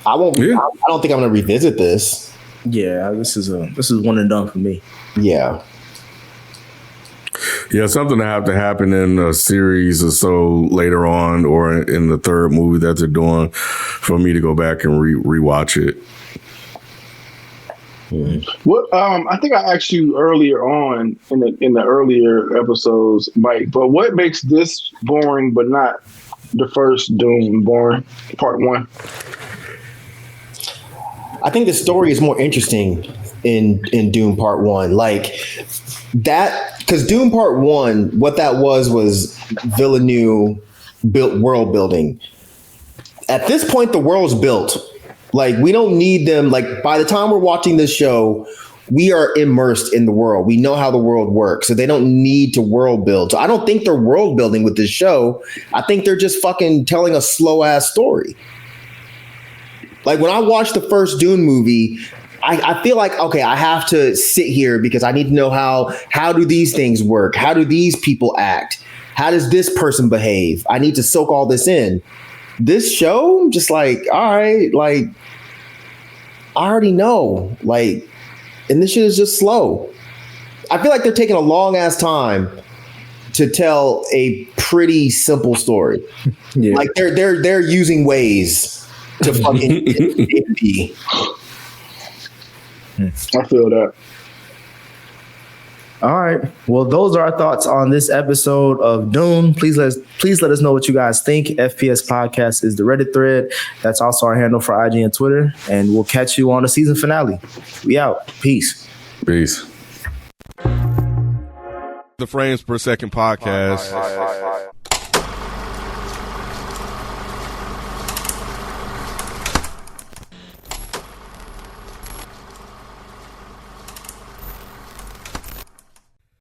I won't. Yeah. I don't think I'm gonna revisit this. Yeah, this is one and done for me. Yeah. Yeah, something to have to happen in a series or so later on, or in the third movie that they're doing, for me to go back and rewatch it. What I think I asked you earlier on in the earlier episodes, Mike. But what makes this boring, but not the first Dune boring? Part 1. I think the story is more interesting in Dune Part 1. Like that, because Dune Part 1, what that was Villeneuve built world building. At this point, the world's built. Like, we don't need them. Like, by the time we're watching this show, we are immersed in the world. We know how the world works, so they don't need to world build. So I don't think they're world building with this show. I think they're just fucking telling a slow ass story. Like, when I watched the first Dune movie, I feel like, okay, I have to sit here because I need to know how do these things work? How do these people act? How does this person behave? I need to soak all this in. This show, just like, all right, like, I already know, like, and this shit is just slow. I feel like they're taking a long ass time to tell a pretty simple story. Yeah. Like they're using ways to fucking be. I feel that. All right. Well, those are our thoughts on this episode of Dune. Please let us know what you guys think. FPS Podcast is the Reddit thread. That's also our handle for IG and Twitter. And we'll catch you on the season finale. We out. Peace. Peace. The Frames Per Second podcast.